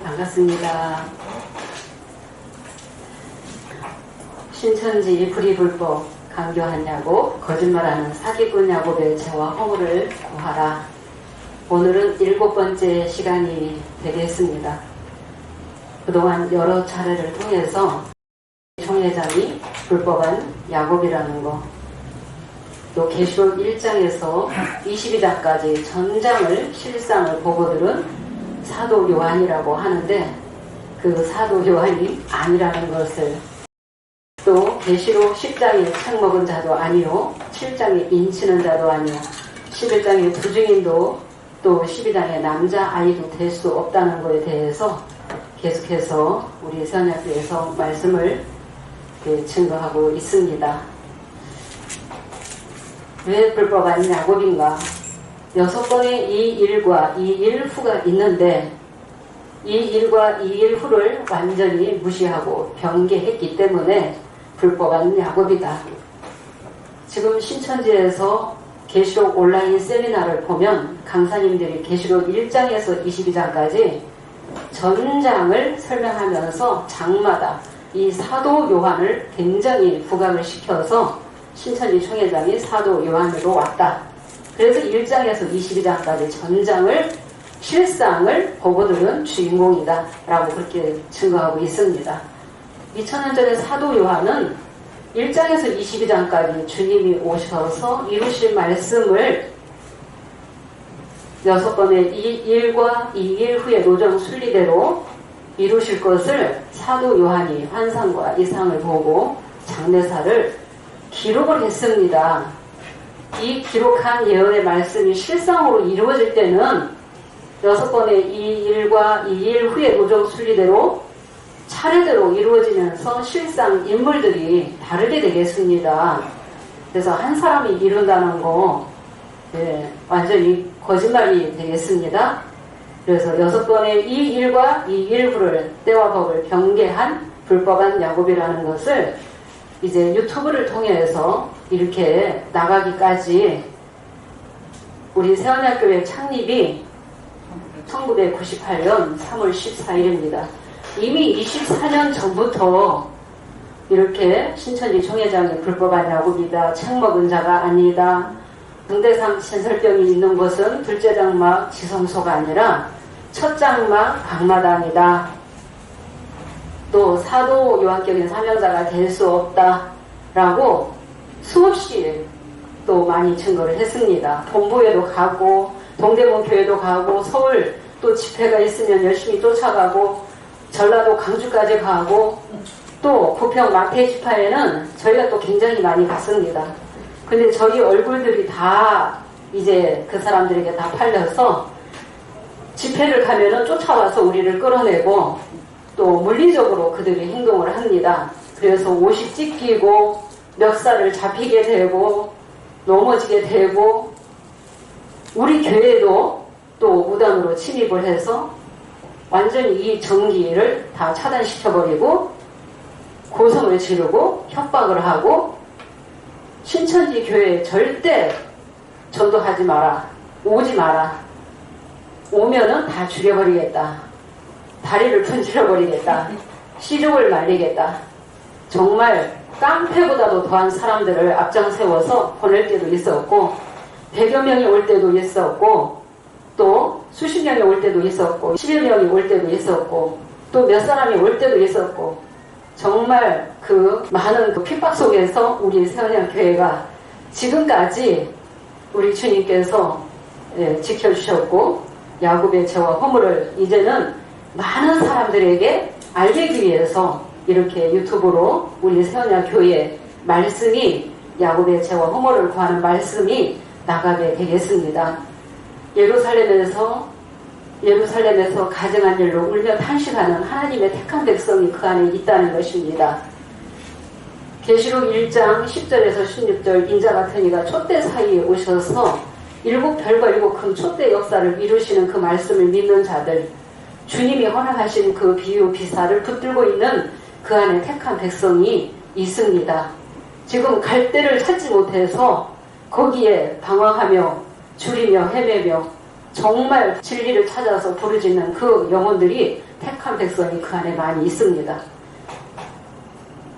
반갑습니다. 신천지 불의불법, 강교한 야곱, 거짓말하는 사기꾼 야곱의 죄와 허물을 구하라. 오늘은 7번째 시간이 되겠습니다. 그동안 여러 차례를 통해서 총회장이 불법한 야곱이라는 거, 또 계시록 1장에서 22장까지 전장을 실상을 보고들은 사도 요한이라고 하는데 그 사도 요한이 아니라는 것을, 또 계시록 10장에 책 먹은 자도 아니요, 7장에 인치는 자도 아니요, 11장에 부증인도 또 12장에 남자아이도 될 수 없다는 것에 대해서 계속해서 우리 선약교에서 말씀을 증거하고 있습니다. 왜 불법한 야곱인가? 6번의 이 일과 이 일 후가 있는데 이 일과 이 일 후를 완전히 무시하고 변개했기 때문에 불법한 야곱이다. 지금 신천지에서 계시록 온라인 세미나를 보면 강사님들이 계시록 1장에서 22장까지 전장을 설명하면서 장마다 이 사도 요한을 굉장히 부각을 시켜서 신천지 총회장이 사도 요한으로 왔다. 그래서 1장에서 22장까지 전장을, 실상을 보고들은 주인공이다 라고 그렇게 증거하고 있습니다. 2000년 전에 사도 요한은 1장에서 22장까지 주님이 오셔서 이루실 말씀을 6번의 이 일과 이 일 후의 노정 순리대로 이루실 것을 사도 요한이 환상과 이상을 보고 장례사를 기록을 했습니다. 이 기록한 예언의 말씀이 실상으로 이루어질 때는 6번의 이 일과 이 일 후의 노정 순리대로 차례대로 이루어지면서 실상 인물들이 다르게 되겠습니다. 그래서 한 사람이 이룬다는 거 완전히 거짓말이 되겠습니다. 그래서 6번의 이 일과 이 일 후를 때와 법을 변개한 불법한 야곱이라는 것을 이제 유튜브를 통해서 이렇게 나가기까지, 우리 새언약교회 창립이 1998년 3월 14일입니다. 이미 24년 전부터 이렇게 신천지 총회장이 불법한 야곱이다, 책 먹은 자가 아니다, 등대상 신설병이 있는 것은 둘째 장막 지성소가 아니라 첫 장막 강마당이다, 또 사도 요한격인 사명자가 될 수 없다 라고 수없이 또 많이 증거를 했습니다. 본부에도 가고 동대문 교회도 가고 서울 또 집회가 있으면 열심히 쫓아가고 전라도 강주까지 가고 또 부평 마태지파에는 저희가 또 굉장히 많이 갔습니다. 근데 저희 얼굴들이 다 이제 그 사람들에게 다 팔려서 집회를 가면은 쫓아와서 우리를 끌어내고 또 물리적으로 그들이 행동을 합니다. 그래서 옷이 찢기고 멱살을 잡히게 되고 넘어지게 되고, 우리 교회도 또 무단으로 침입을 해서 완전히 이 전기를 다 차단시켜버리고 고성을 지르고 협박을 하고, 신천지 교회에 절대 전도하지 마라, 오지 마라, 오면은 다 죽여버리겠다, 다리를 분질러버리겠다, 시족을 말리겠다, 정말 깡패보다도 더한 사람들을 앞장 세워서 보낼 때도 있었고, 100여 명이 올 때도 있었고, 또 수십 명이 올 때도 있었고, 10여 명이 올 때도 있었고, 또 몇 사람이 올 때도 있었고, 정말 그 많은 그 핍박 속에서 우리 새언약교회가 지금까지 우리 주님께서 지켜주셨고, 야곱의 죄와 허물을 이제는 많은 사람들에게 알게 하기 위해서 이렇게 유튜브로 우리 새언약교회 말씀이, 야곱의 죄와 허물을 구하는 말씀이 나가게 되겠습니다. 예루살렘에서 가증한 일로 울며 탄식하는 하나님의 택한 백성이 그 안에 있다는 것입니다. 계시록 1장 10절에서 16절, 인자 같은 이가 촛대 사이에 오셔서 7별과 7큰 촛대 역사를 이루시는 그 말씀을 믿는 자들, 주님이 허락하신 그 비유 비사를 붙들고 있는 그 안에 택한 백성이 있습니다. 지금 갈 데를 찾지 못해서 거기에 방황하며 줄이며 헤매며 정말 진리를 찾아서 부르짖는 그 영혼들이 택한 백성이 그 안에 많이 있습니다.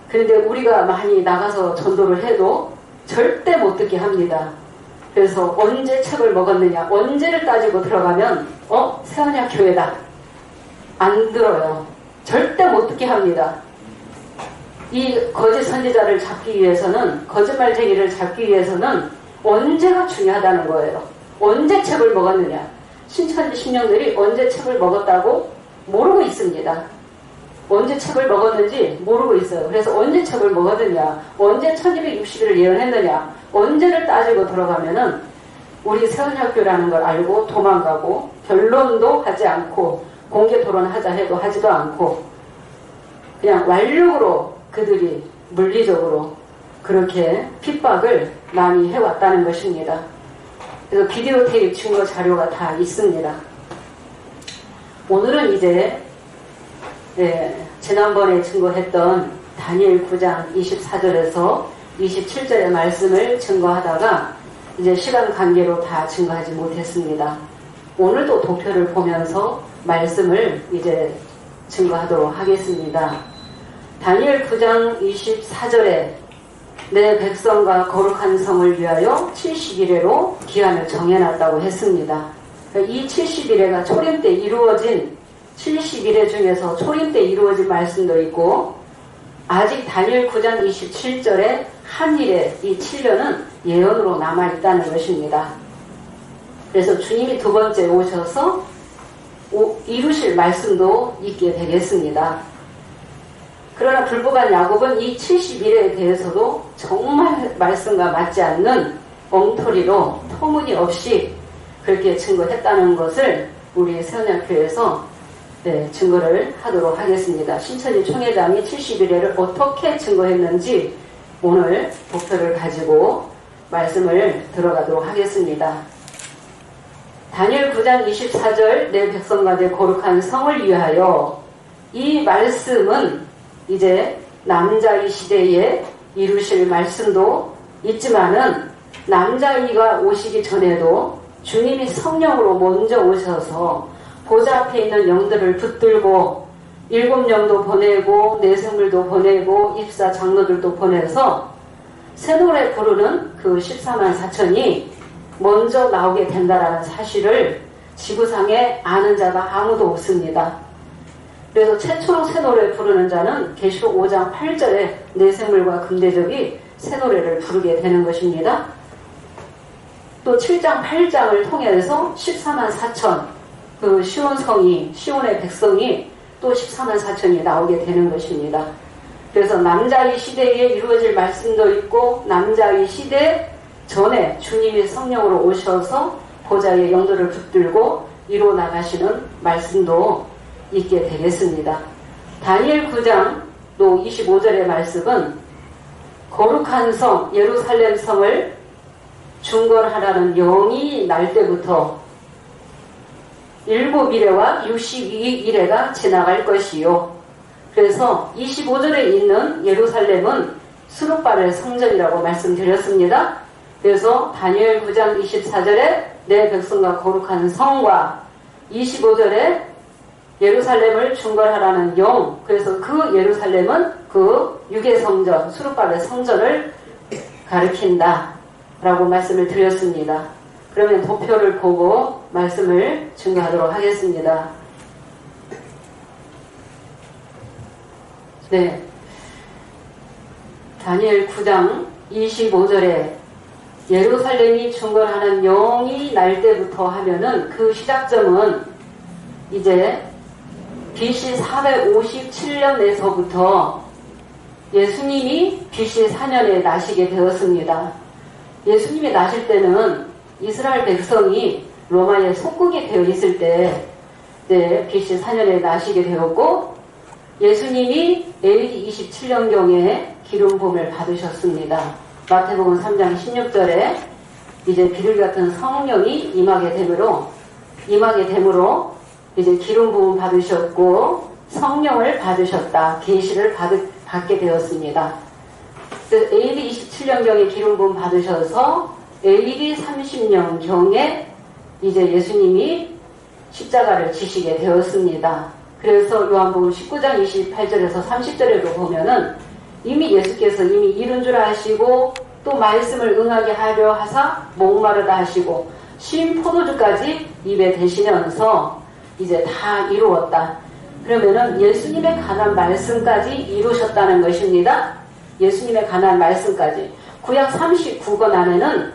그런데 우리가 많이 나가서 전도를 해도 절대 못 듣게 합니다. 그래서 언제 책을 먹었느냐, 언제를 따지고 들어가면 새언약 교회다. 안 들어요. 절대 못 듣게 합니다. 이 거짓 선지자를 잡기 위해서는, 거짓말쟁이를 잡기 위해서는 언제가 중요하다는 거예요. 언제 책을 먹었느냐. 신천지 신령들이 언제 책을 먹었다고 모르고 있습니다. 언제 책을 먹었는지 모르고 있어요. 그래서 언제 책을 먹었느냐, 언제 1260일을 예언했느냐, 언제를 따지고 들어가면은 우리 세원학교라는 걸 알고 도망가고 변론도 하지 않고 공개 토론하자 해도 하지도 않고 그냥 완력으로 그들이 물리적으로 그렇게 핍박을 많이 해왔다는 것입니다. 그래서 비디오 테이프 증거 자료가 다 있습니다. 오늘은 이제 지난번에 증거했던 다니엘 9장 24절에서 27절의 말씀을 증거하다가 이제 시간 관계로 다 증거하지 못했습니다. 오늘도 도표를 보면서 말씀을 이제 증거하도록 하겠습니다. 다니엘 9장 24절에 내 백성과 거룩한 성을 위하여 70일에로 기한을 정해놨다고 했습니다. 이 70일에가 초림 때 이루어진 70일에 중에서 초림 때 이루어진 말씀도 있고 아직 다니엘 9장 27절에 한 일에 이 7년은 예언으로 남아있다는 것입니다. 그래서 주님이 두 번째 오셔서 이루실 말씀도 있게 되겠습니다. 그러나 불법한 야곱은 이 70일에 대해서도 정말 말씀과 맞지 않는 엉터리로 터무니없이 그렇게 증거했다는 것을 우리 세원학교에서 증거를 하도록 하겠습니다. 신천지 총회장이 70일에를 어떻게 증거했는지 오늘 목표를 가지고 말씀을 들어가도록 하겠습니다. 다니엘 9장 24절 내 백성과 내 거룩한 성을 위하여 이 말씀은 이제 남자의 시대에 이루실 말씀도 있지만은 남자이가 오시기 전에도 주님이 성령으로 먼저 오셔서 보좌 앞에 있는 영들을 붙들고 7영도 보내고 내생물도 보내고 입사 장로들도 보내서 새 노래 부르는 그 14만 4천이 먼저 나오게 된다라는 사실을 지구상에 아는 자가 아무도 없습니다. 그래서 최초로 새 노래 부르는 자는 계시록 5장 8절에 내생물과 금대접이 새 노래를 부르게 되는 것입니다. 또 7장 8장을 통해서 14만 4천 그 시온성이 시온의 백성이 또 14만 4천이 나오게 되는 것입니다. 그래서 남자의 시대에 이루어질 말씀도 있고 남자의 시대 전에 주님이 성령으로 오셔서 보좌의 영도를 붙들고 이루어 나가시는 말씀도 있게 되겠습니다. 다니엘 9장 또 25절의 말씀은 거룩한 성 예루살렘 성을 중건하라는 영이 날 때부터 7일에와 62일에가 지나갈 것이요. 그래서 25절에 있는 예루살렘은 수룹바벨 성전이라고 말씀드렸습니다. 그래서 다니엘 9장 24절에 내 백성과 거룩한 성과 25절에 예루살렘을 중건하라는 영, 그래서 그 예루살렘은 그 유괴성전, 수룹바벨 성전을 가리킨다 라고 말씀을 드렸습니다. 그러면 도표를 보고 말씀을 증거하도록 하겠습니다. 네, 다니엘 9장 25절에 예루살렘이 중건하는 영이 날 때부터 하면은 그 시작점은 이제 BC 457년에서부터 예수님이 BC 4년에 나시게 되었습니다. 예수님이 나실 때는 이스라엘 백성이 로마에 속국이 되어 있을 때 BC 4년에 나시게 되었고 예수님이 AD 27년경에 기름 부음을 받으셨습니다. 마태복음 3장 16절에 이제 비둘기 같은 성령이 임하게 됨으로 이제 기름 부음 받으셨고 성령을 받으셨다. 계시를 받게 되었습니다. AD 27년경에 기름 부음 받으셔서 AD 30년경에 이제 예수님이 십자가를 지시게 되었습니다. 그래서 요한복음 19장 28절에서 30절에도 보면은 이미 예수께서 이미 이룬 줄 아시고 또 말씀을 응하게 하려 하사 목마르다 하시고 신 포도주까지 입에 대시면서 이제 다 이루었다. 그러면은 예수님에 관한 말씀까지 이루셨다는 것입니다. 예수님에 관한 말씀까지. 구약 39권 안에는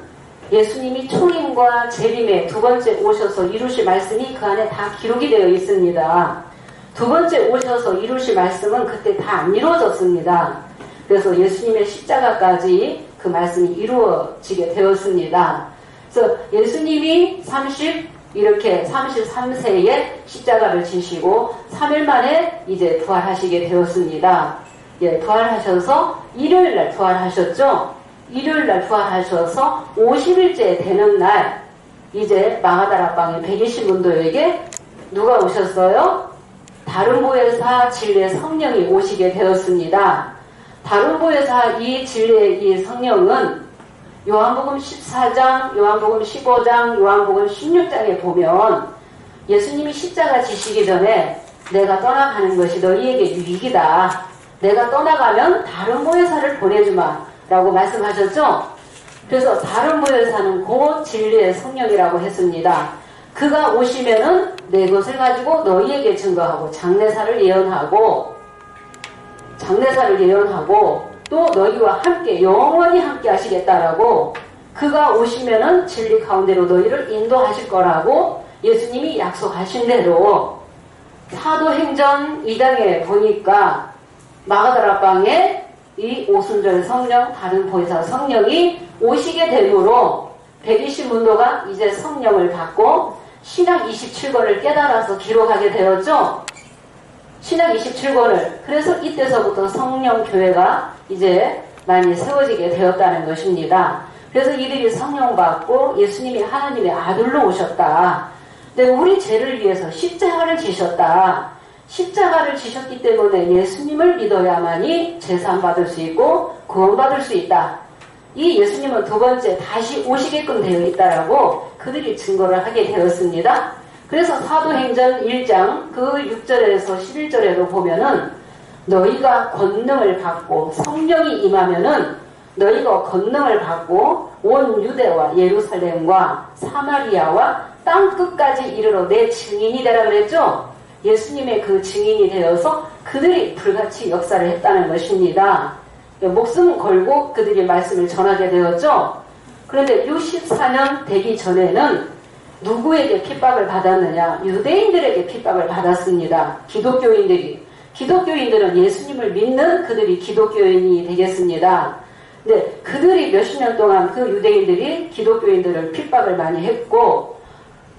예수님이 초림과 재림에 두 번째 오셔서 이루실 말씀이 그 안에 다 기록이 되어 있습니다. 두 번째 오셔서 이루실 말씀은 그때 다 안 이루어졌습니다. 그래서 예수님의 십자가까지 그 말씀이 이루어지게 되었습니다. 그래서 예수님이 33세에 십자가를 지시고 3일 만에 이제 부활하시게 되었습니다. 예, 부활하셔서 일요일날 부활하셨죠? 일요일날 부활하셔서 50일째 되는 날 이제 마가다락방에 120문도에게 누가 오셨어요? 다른 보혜사 진리의 성령이 오시게 되었습니다. 다른 보혜사 이 진리의 이 성령은 요한복음 14장, 요한복음 15장, 요한복음 16장에 보면 예수님이 십자가 지시기 전에 내가 떠나가는 것이 너희에게 유익이다. 내가 떠나가면 다른 보혜사를 보내주마 라고 말씀하셨죠? 그래서 다른 보혜사는 곧 진리의 성령이라고 했습니다. 그가 오시면은 내 것을 가지고 너희에게 증거하고 장래사를 예언하고 또 너희와 함께 영원히 함께 하시겠다라고 그가 오시면은 진리 가운데로 너희를 인도하실 거라고 예수님이 약속하신 대로 사도행전 2장에 보니까 마가다락방에 이 오순절 성령 다른 보혜사 성령이 오시게 되므로 120문도가 이제 성령을 받고 신약 27권을 깨달아서 기록하게 되었죠. 신약 27권을. 그래서 이때서부터 성령교회가 이제 많이 세워지게 되었다는 것입니다. 그래서 이들이 성령 받고 예수님이 하나님의 아들로 오셨다. 근데 우리 죄를 위해서 십자가를 지셨다. 십자가를 지셨기 때문에 예수님을 믿어야만이 제사함 받을 수 있고 구원받을 수 있다. 이 예수님은 두 번째 다시 오시게끔 되어 있다라고 그들이 증거를 하게 되었습니다. 그래서 사도행전 1장 그 6절에서 11절에도 보면은 너희가 권능을 받고 성령이 임하면은 너희가 권능을 받고 온 유대와 예루살렘과 사마리아와 땅끝까지 이르러 내 증인이 되라 그랬죠. 예수님의 그 증인이 되어서 그들이 불같이 역사를 했다는 것입니다. 목숨 걸고 그들이 말씀을 전하게 되었죠. 그런데 64년 되기 전에는 누구에게 핍박을 받았느냐? 유대인들에게 핍박을 받았습니다. 기독교인들은 예수님을 믿는 그들이 기독교인이 되겠습니다. 근데 그들이 몇십 년 동안 그 유대인들이 기독교인들을 핍박을 많이 했고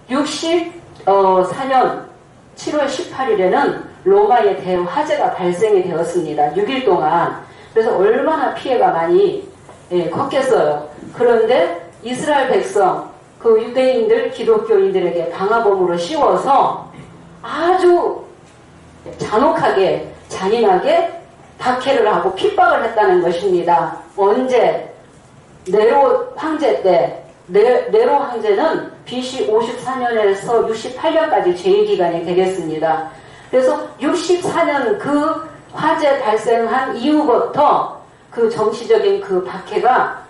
64년 7월 18일에는 로마의 대화재가 발생이 되었습니다. 6일 동안. 그래서 얼마나 피해가 많이 컸겠어요. 그런데 이스라엘 백성, 그 유대인들, 기독교인들에게 방화범으로 씌워서 아주 잔혹하게, 잔인하게 박해를 하고 핍박을 했다는 것입니다. 언제? 네로 황제 때. 네로 황제는 BC 54년에서 68년까지 재위기간이 되겠습니다. 그래서 64년 그 화재 발생한 이후부터 그 정치적인 그 박해가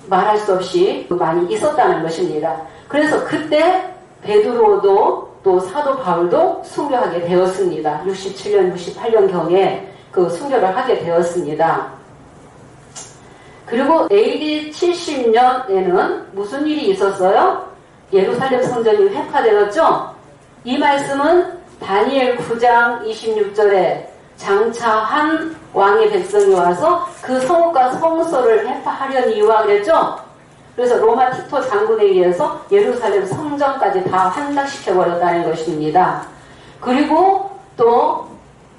말할 수 없이 많이 있었다는 것입니다. 그래서 그때 베드로도 또 사도 바울도 순교하게 되었습니다. 67년, 68년경에 그 순교를 하게 되었습니다. 그리고 AD 70년에는 무슨 일이 있었어요? 예루살렘 성전이 회파되었죠? 이 말씀은 다니엘 9장 26절에 장차 한 왕의 백성이 와서 그 성읍과 성소를 회파하려니와 그랬죠? 그래서 로마 티토 장군에 의해서 예루살렘 성전까지 다 함락시켜버렸다는 것입니다. 그리고 또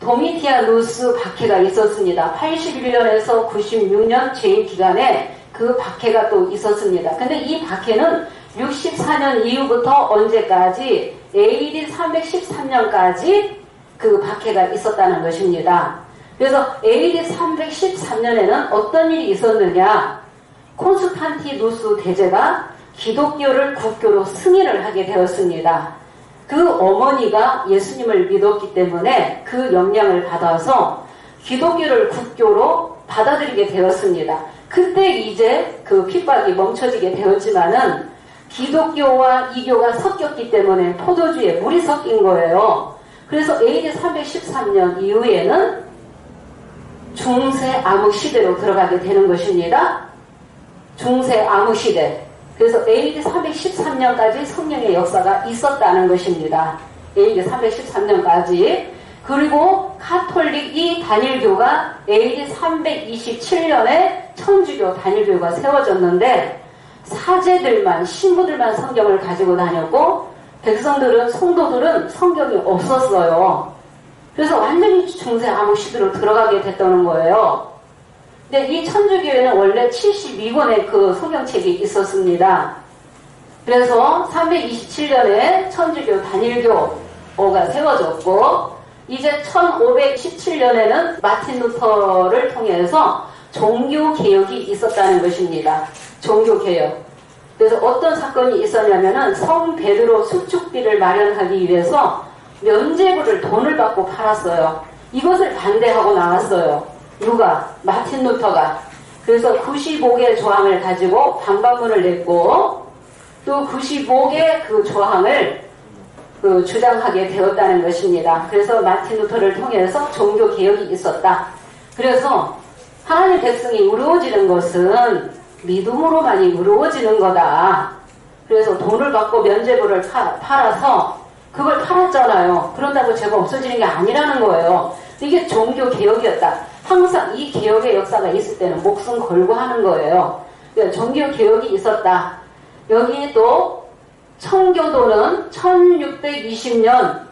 도미티아누스 박해가 있었습니다. 81년에서 96년 재임 기간에 그 박해가 또 있었습니다. 근데 이 박해는 64년 이후부터 언제까지 AD 313년까지 그 박해가 있었다는 것입니다. 그래서 AD 313년에는 어떤 일이 있었느냐? 콘스탄티누스 대제가 기독교를 국교로 승인을 하게 되었습니다. 그 어머니가 예수님을 믿었기 때문에 그 영향을 받아서 기독교를 국교로 받아들이게 되었습니다. 그때 이제 그 핍박이 멈춰지게 되었지만은 기독교와 이교가 섞였기 때문에 포도주에 물이 섞인 거예요. 그래서 AD 313년 이후에는 중세 암흑 시대로 들어가게 되는 것입니다. 중세 암흑 시대. 그래서 AD 313년까지 성령의 역사가 있었다는 것입니다. AD 313년까지. 그리고 가톨릭 이 단일교가 AD 327년에 천주교 단일교가 세워졌는데 사제들만, 신부들만 성경을 가지고 다녔고 백성들은, 성도들은 성경이 없었어요. 그래서 완전히 중세 암흑 시대로 들어가게 됐다는 거예요. 근데 이 천주교에는 원래 72권의 그 성경책이 있었습니다. 그래서 327년에 천주교 단일교가 세워졌고 이제 1517년에는 마틴 루터를 통해서 종교개혁이 있었다는 것입니다. 종교개혁. 그래서 어떤 사건이 있었냐면은 성 베드로 수축비를 마련하기 위해서 면죄부를 돈을 받고 팔았어요. 이것을 반대하고 나왔어요. 누가? 마틴 루터가. 그래서 95개 조항을 가지고 반박문을 냈고 또 95개 그 조항을 주장하게 되었다는 것입니다. 그래서 마틴 루터를 통해서 종교개혁이 있었다. 그래서 하나님 백성이 의로워지는 것은 믿음으로만이 의로워지는 거다. 그래서 돈을 받고 면죄부를 팔아서 그걸 팔았잖아요. 그런다고 죄가 없어지는 게 아니라는 거예요. 이게 종교개혁이었다. 항상 이 개혁의 역사가 있을 때는 목숨 걸고 하는 거예요. 그러니까 종교개혁이 있었다. 여기 또 청교도는 1620년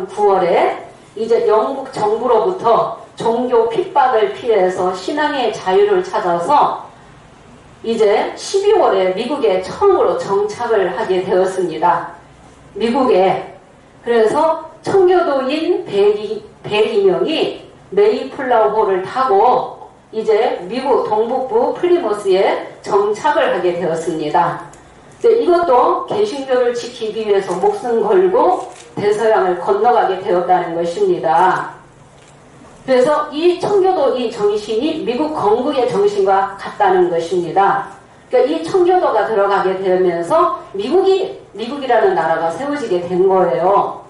9월에 이제 영국 정부로부터 종교 핍박을 피해서 신앙의 자유를 찾아서 이제 12월에 미국에 처음으로 정착을 하게 되었습니다. 미국에. 그래서 청교도인 102명이 메이플라워호를 타고 이제 미국 동북부 플리머스에 정착을 하게 되었습니다. 이것도 개신교를 지키기 위해서 목숨 걸고 대서양을 건너가게 되었다는 것입니다. 그래서 이 청교도 이 정신이 미국 건국의 정신과 같다는 것입니다. 그러니까 이 청교도가 들어가게 되면서 미국이라는 나라가 세워지게 된 거예요.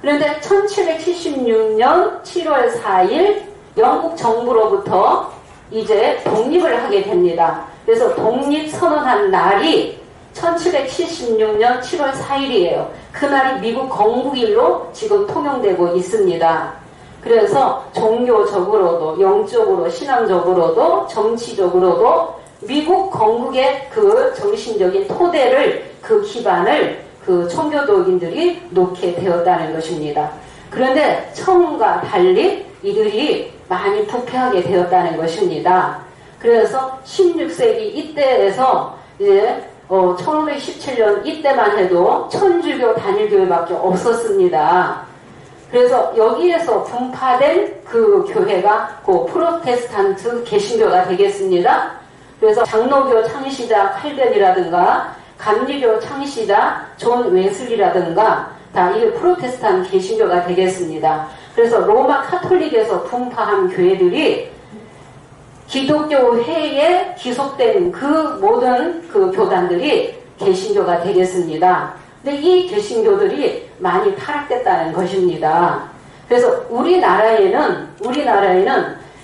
그런데 1776년 7월 4일 영국 정부로부터 이제 독립을 하게 됩니다. 그래서 독립선언한 날이 1776년 7월 4일이에요. 그날이 미국 건국일로 지금 통용되고 있습니다. 그래서 종교적으로도, 영적으로, 신앙적으로도, 정치적으로도 미국 건국의 그 정신적인 토대를, 그 기반을 그 청교도인들이 놓게 되었다는 것입니다. 그런데 처음과 달리 이들이 많이 부패하게 되었다는 것입니다. 그래서 16세기 이때에서 이제 1517년 이때만 해도 천주교 단일교회밖에 없었습니다. 그래서 여기에서 분파된 그 교회가 그 프로테스탄트 개신교가 되겠습니다. 그래서 장로교 창시자 칼벤이라든가 감리교 창시자 존 웨슬리라든가 다 이게 프로테스탄트 개신교가 되겠습니다. 그래서 로마 카톨릭에서 분파한 교회들이 기독교 회에 기속된 그 모든 그 교단들이 개신교가 되겠습니다. 근데 이 개신교들이 많이 타락됐다는 것입니다. 그래서 우리나라에는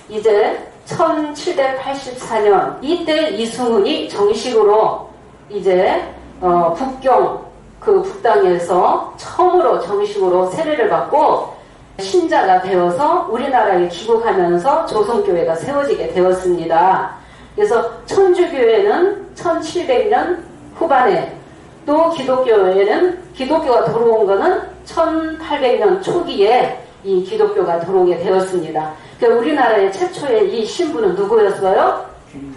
이제 1784년 이때 이승훈이 정식으로 이제 북경 그 북당에서 처음으로 정식으로 세례를 받고 신자가 되어서 우리나라에 귀국하면서 조선교회가 세워지게 되었습니다. 그래서 천주교회는 1700년 후반에 또 기독교가 들어온 거는 1800년 초기에 이 기독교가 들어오게 되었습니다. 그러니까 우리나라의 최초의 이 신부는 누구였어요?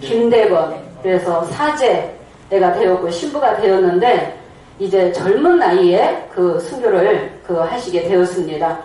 김대건. 그래서 사제가 되었고 신부가 되었는데 이제 젊은 나이에 그 순교를 하시게 되었습니다.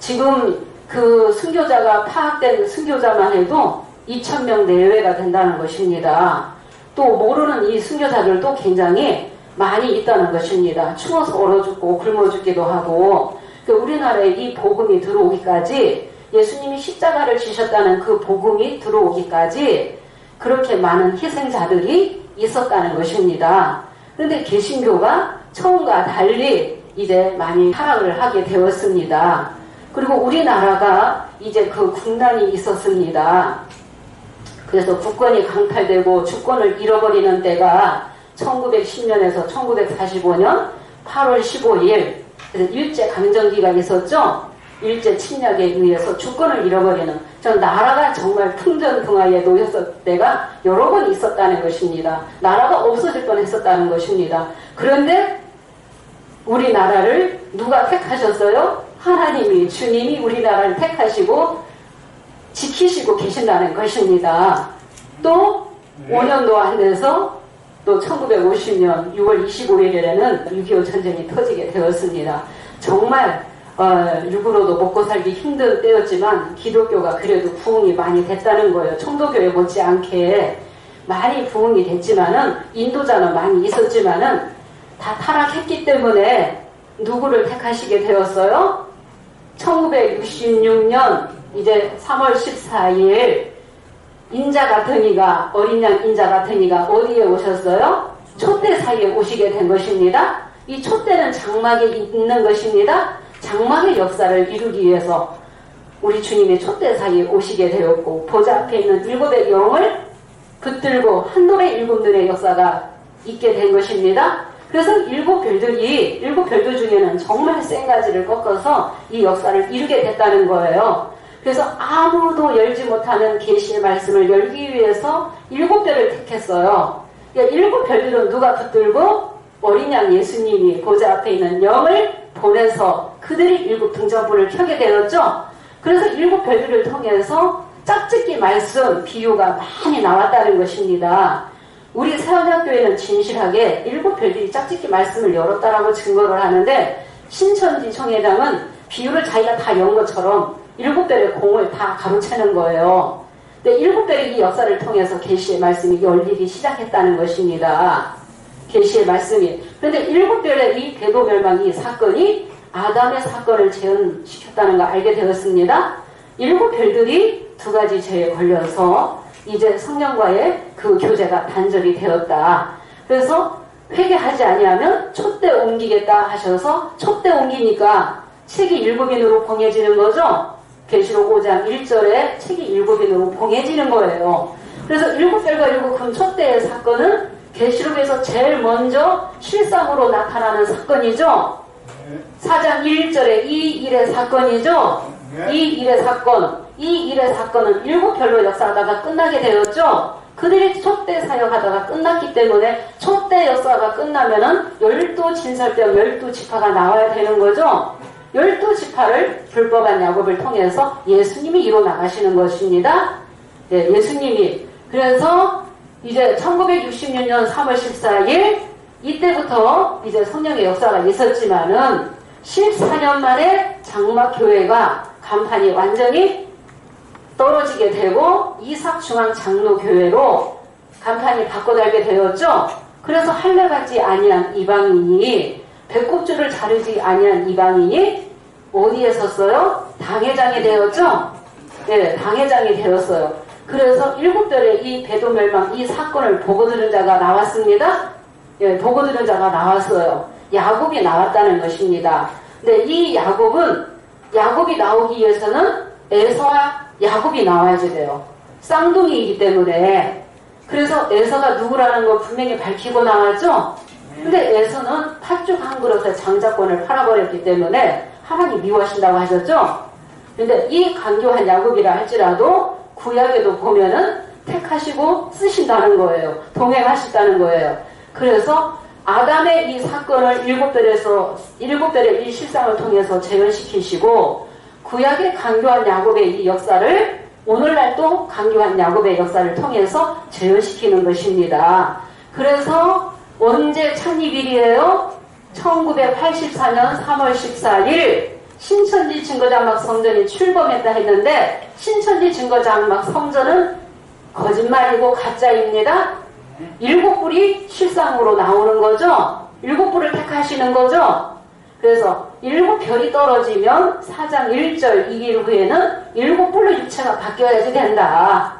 지금 그 순교자가 파악된 순교자만 해도 2,000명 내외가 된다는 것입니다. 또 모르는 이 순교자들도 굉장히 많이 있다는 것입니다. 추워서 얼어 죽고 굶어 죽기도 하고, 우리나라에 이 복음이 들어오기까지, 예수님이 십자가를 지셨다는 그 복음이 들어오기까지 그렇게 많은 희생자들이 있었다는 것입니다. 그런데 개신교가 처음과 달리 이제 많이 타락을 하게 되었습니다. 그리고 우리나라가 이제 그 국난이 있었습니다. 그래서 국권이 강탈되고 주권을 잃어버리는 때가 1910년에서 1945년 8월 15일, 그래서 일제강점기가 있었죠. 일제 침략에 의해서 주권을 잃어버리는, 전 나라가 정말 풍전등화에 놓였을 때가 여러 번 있었다는 것입니다. 나라가 없어질 뻔했었다는 것입니다. 그런데 우리나라를 누가 택하셨어요? 하나님이, 주님이 우리나라를 택하시고 지키시고 계신다는 것입니다. 또 5년도 안 돼서 또 1950년 6월 25일에는 6.25 전쟁이 터지게 되었습니다. 정말 육으로도 먹고 살기 힘든 때였지만 기독교가 그래도 부흥이 많이 됐다는 거예요. 청도교회 못지않게 많이 부흥이 됐지만은, 인도자는 많이 있었지만은 다 타락했기 때문에 누구를 택하시게 되었어요? 1966년 이제 3월 14일 인자 같은 이가, 어린 양 인자 같은 이가 어디에 오셨어요? 촛대 사이에 오시게 된 것입니다. 이 촛대는 장막에 있는 것입니다. 장막의 역사를 이루기 위해서 우리 주님이 촛대 사이에 오시게 되었고, 보좌 앞에 있는 7의 영을 붙들고 한놈의 7눈의 역사가 있게 된 것입니다. 그래서 7별들이, 7별들 중에는 정말 센 가지를 꺾어서 이 역사를 이루게 됐다는 거예요. 그래서 아무도 열지 못하는 계시의 말씀을 열기 위해서 7별을 택했어요. 7별들은 누가 붙들고? 어린 양 예수님이 보좌 앞에 있는 영을 보내서 그들이 7 등잔불을 켜게 되었죠. 그래서 7별들을 통해서 짝짓기 말씀, 비유가 많이 나왔다는 것입니다. 우리 새언약교회는 진실하게 7별들이 짝짓기 말씀을 열었다라고 증거를 하는데, 신천지 총회장은 비유를 자기가 다 연 것처럼 7별의 공을 다 가로채는 거예요. 근데 7별의 이 역사를 통해서 계시의 말씀이 열리기 시작했다는 것입니다. 계시의 말씀이. 그런데 7별의 이 배도 멸망 이 사건이 아담의 사건을 재현시켰다는 걸 알게 되었습니다. 7별들이 2가지 죄에 걸려서 이제 성령과의 그 교제가 단절이 되었다. 그래서 회개하지 아니하면 촛대 옮기겠다 하셔서 촛대 옮기니까 책이 7인으로 봉해지는 거죠. 계시록 5장 1절에 책이 7인으로 봉해지는 거예요. 그래서 7별과 7큰 촛대의 사건은 계시록에서 제일 먼저 실상으로 나타나는 사건이죠. 4장 1절에 이 일의 사건이죠. 이 일의 사건. 이 일의 사건은 7별로 역사하다가 끝나게 되었죠. 그들이 촛대 사역하다가 끝났기 때문에 촛대 역사가 끝나면은 12진설병 12지파가 나와야 되는 거죠. 12지파를 불법한 야곱을 통해서 예수님이 이뤄나가시는 것입니다. 네, 예수님이. 그래서 이제 1966년 3월 14일 이때부터 이제 성령의 역사가 있었지만은 14년 만에 장막교회가 간판이 완전히 떨어지게 되고 이삭중앙장로교회로 간판이 바꿔달게 되었죠. 그래서 할례 받지 아니한 이방인이, 배꼽줄을 자르지 아니한 이방인이 어디에 섰어요? 당회장이 되었죠. 네, 당회장이 되었어요. 그래서 7별의 이 배도멸망 이 사건을 보고 들은 자가 나왔습니다. 예, 보고 들은 자가 나왔어요. 야곱이 나왔다는 것입니다. 근데 이 야곱이 나오기 위해서는 에서와 야곱이 나와야지 돼요. 쌍둥이이기 때문에. 그래서 에서가 누구라는 걸 분명히 밝히고 나왔죠. 근데 에서는 팥죽 한 그릇에 장자권을 팔아버렸기 때문에 하나님 미워하신다고 하셨죠. 근데 이 간교한 야곱이라 할지라도 구약에도 보면은 택하시고 쓰신다는 거예요. 동행하셨다는 거예요. 그래서 아담의 이 사건을 7별의 이 실상을 통해서 재현시키시고, 구약의 간교한 야곱의 이 역사를 오늘날 또 간교한 야곱의 역사를 통해서 재현시키는 것입니다. 그래서 언제 창립일이에요? 1984년 3월 14일 신천지 증거장막 성전이 출범했다 했는데 신천지 증거장막 성전은 거짓말이고 가짜입니다. 7불이 실상으로 나오는 거죠. 7불을 택하시는 거죠. 그래서 7별이 떨어지면 4장 1절 2일 후에는 7불로 육체가 바뀌어야지 된다.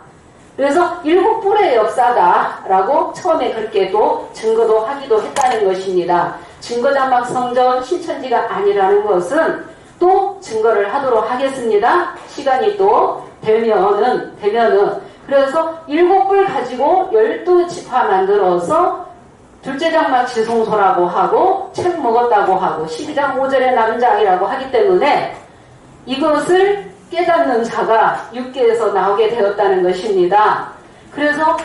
그래서 7불의 역사다라고 처음에 그렇게 또 증거도 하기도 했다는 것입니다. 증거장막 성전 신천지가 아니라는 것은 또 증거를 하도록 하겠습니다. 시간이 또 되면은 그래서 7불 가지고 12지파 만들어서 둘째 장막 지성소라고 하고 책 먹었다고 하고 12장 5절의 남자아이라고 하기 때문에 이것을 깨닫는 자가 육계에서 나오게 되었다는 것입니다. 그래서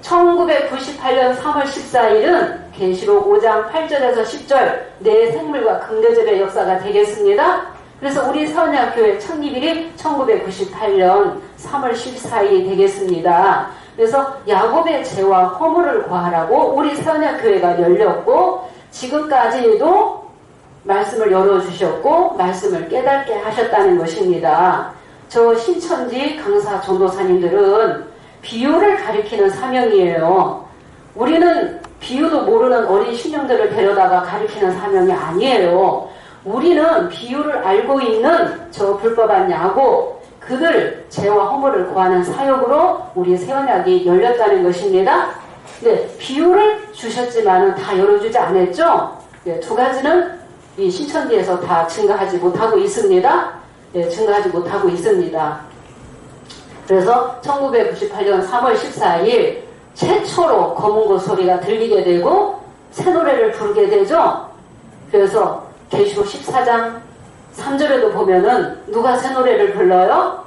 1998년 3월 14일은 계시록 5장 8절에서 10절 내 생물과 긍대접의 역사가 되겠습니다. 그래서 우리 세원야교회 창립일이 1998년 3월 14일이 되겠습니다. 그래서 야곱의 죄와 허물을 구하라고 우리 세원야교회가 열렸고 지금까지도 말씀을 열어주셨고 말씀을 깨닫게 하셨다는 것입니다. 저 신천지 강사 전도사님들은 비유를 가리키는 사명이에요. 우리는 비유도 모르는 어린 신령들을 데려다가 가리키는 사명이 아니에요. 우리는 비유를 알고 있는 저 불법한 야곱 그들 죄와 허물을 구하는 사역으로 우리 세원약이 열렸다는 것입니다. 네, 비유를 주셨지만은 다 열어주지 않았죠? 네, 두 가지는 이 신천지에서 다 증가하지 못하고 있습니다. 네, 증가하지 못하고 있습니다. 그래서 1998년 3월 14일 최초로 검은고 소리가 들리게 되고 새 노래를 부르게 되죠. 그래서 계시록 14장 3절에도 보면은 누가 새 노래를 불러요?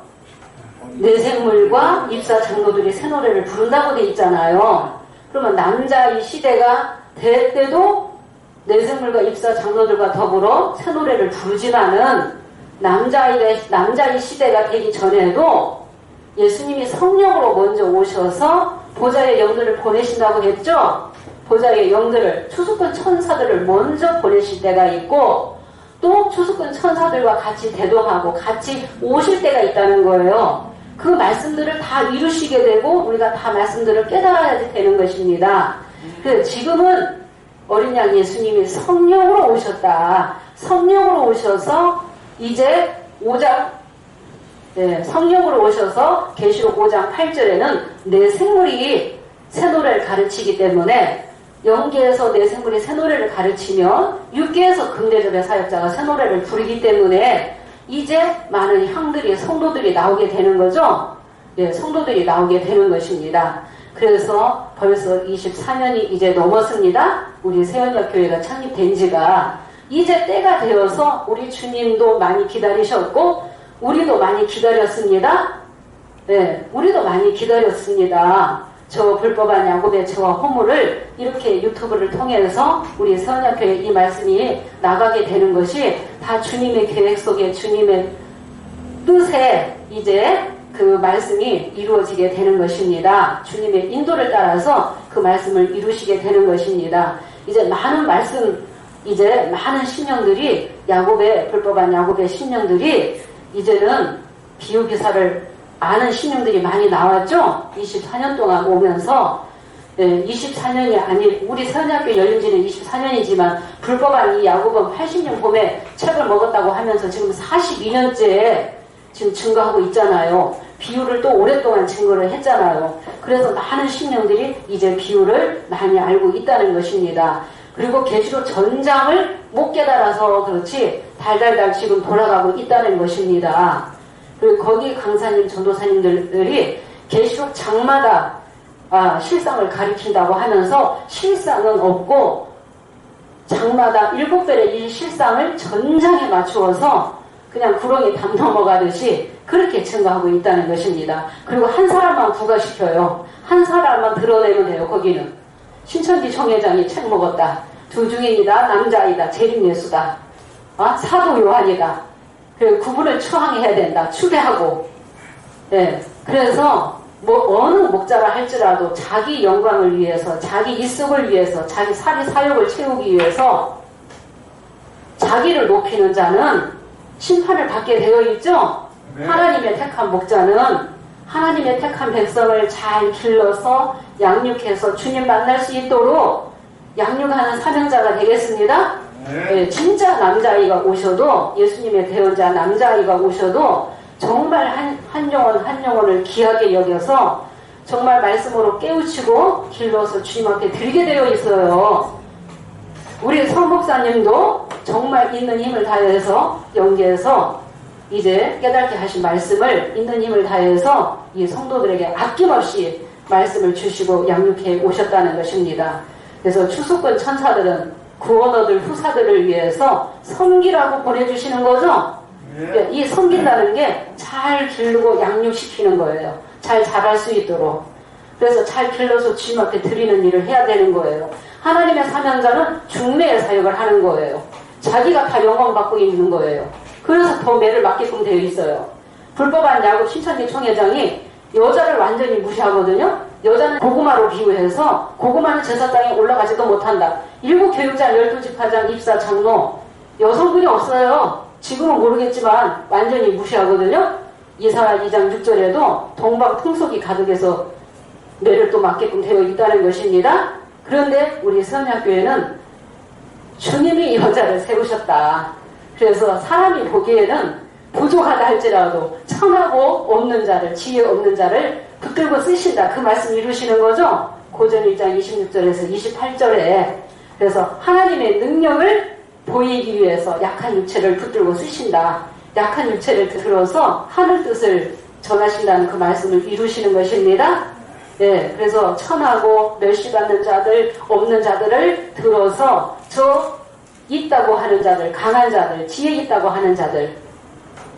내생물과 입사 장로들이 새 노래를 부른다고 돼 있잖아요. 그러면 남자의 시대가 될 때도 내생물과 입사 장로들과 더불어 새 노래를 부르지만은 남자의 시대가 되기 전에도 예수님이 성령으로 먼저 오셔서 보좌의 영들을 보내신다고 했죠. 보좌의 영들을 추수꾼 천사들을 먼저 보내실 때가 있고 또 추수꾼 천사들과 같이 대동하고 같이 오실 때가 있다는 거예요. 그 말씀들을 다 이루시게 되고 우리가 다 말씀들을 깨달아야 되는 것입니다. 지금은 어린 양 예수님이 성령으로 오셨다. 성령으로 오셔서 이제 5장 성령으로 오셔서 계시록 5장 8절에는 내 생물이 새 노래를 가르치기 때문에 영계에서 내 생물이 새 노래를 가르치면 육계에서 금대접의 사역자가 새 노래를 부르기 때문에 이제 많은 향들이 성도들이 나오게 되는 거죠. 예, 성도들이 나오게 되는 것입니다. 그래서 벌써 24년이 이제 넘었습니다. 우리 세원역교회가 창립된 지가 이제 때가 되어서 우리 주님도 많이 기다리셨고 우리도 많이 기다렸습니다. 네, 우리도 많이 기다렸습니다. 저 불법한 야곱의 죄와 허물을 이렇게 유튜브를 통해서 우리 세원역교회 이 말씀이 나가게 되는 것이 다 주님의 계획 속에 주님의 뜻에 이제 그 말씀이 이루어지게 되는 것입니다. 주님의 인도를 따라서 그 말씀을 이루시게 되는 것입니다. 이제 많은 신령들이 불법한 야곱의 신령들이 이제는 비유기사를 아는 신령들이 많이 나왔죠. 24년 동안 오면서 24년이 아닌 우리 세원학교 열린 지는 24년이지만 불법한 이 야곱은 80년 봄에 책을 먹었다고 하면서 지금 42년째 지금 증거하고 있잖아요. 비유를 또 오랫동안 증거를 했잖아요. 그래서 많은 신령들이 이제 비유를 많이 알고 있다는 것입니다. 그리고 계시록 전장을 못 깨달아서 그렇지 달달달 지금 돌아가고 있다는 것입니다. 그리고 거기 강사님, 전도사님들이 계시록 장마다 실상을 가리킨다고 하면서 실상은 없고 장마다 7별의 이 실상을 전장에 맞추어서 그냥 구렁이 담 넘어가듯이 그렇게 증거하고 있다는 것입니다. 그리고 한 사람만 부과시켜요. 한 사람만 드러내면 돼요. 거기는 신천지 총회장이 책 먹었다. 두 중인이다. 남자이다. 재림예수다. 사도 요한이다. 그 구분을 추앙해야 된다. 추대하고. 네. 그래서 어느 목자라 할지라도 자기 영광을 위해서, 자기 이속을 위해서, 자기 사욕을 채우기 위해서 자기를 높이는 자는 심판을 받게 되어 있죠. 네. 하나님의 택한 목자는 하나님의 택한 백성을 잘 길러서 양육해서 주님 만날 수 있도록 양육하는 사명자가 되겠습니다. 네, 진짜 남자아이가 오셔도, 예수님의 대언자 남자아이가 오셔도 정말 한 영혼 한 영혼을 귀하게 여겨서 정말 말씀으로 깨우치고 길러서 주님 앞에 드리게 되어 있어요. 우리 서 목사님도 정말 있는 힘을 다해서 연계해서 이제 깨닫게 하신 말씀을 있는 힘을 다해서 이 성도들에게 아낌없이 말씀을 주시고 양육해 오셨다는 것입니다. 그래서 추수꾼 천사들은 구원 얻을 후사들을 위해서 섬기라고 보내주시는 거죠. 이 섬긴다는 게 잘 기르고 양육시키는 거예요. 잘 자랄 수 있도록. 그래서 잘 길러서 주님 앞에 드리는 일을 해야 되는 거예요. 하나님의 사명자는 중매의 사역을 하는 거예요. 자기가 다 영광 받고 있는 거예요. 그래서 더 매를 맡게끔 되어 있어요. 불법한 야곱 신천지 총회장이 여자를 완전히 무시하거든요. 여자는 고구마로 비유해서 고구마는 제사 땅에 올라가지도 못한다. 일곱 교육장, 12지파장, 입사, 장로 여성분이 없어요. 지금은 모르겠지만 완전히 무시하거든요. 이사 2장 6절에도 동방 풍속이 가득해서 매를 또 맡게끔 되어 있다는 것입니다. 그런데 우리 선약교회는 주님이 여자를 세우셨다. 그래서 사람이 보기에는 부족하다 할지라도 천하고 없는 자를, 지혜 없는 자를 붙들고 쓰신다. 그 말씀 이루시는 거죠. 고전 1장 26절에서 28절에. 그래서 하나님의 능력을 보이기 위해서 약한 육체를 붙들고 쓰신다. 약한 육체를 들어서 하늘 뜻을 전하신다는 그 말씀을 이루시는 것입니다. 네, 그래서 천하고 멸시받는 자들, 없는 자들을 들어서 저 있다고 하는 자들, 강한 자들, 지혜 있다고 하는 자들,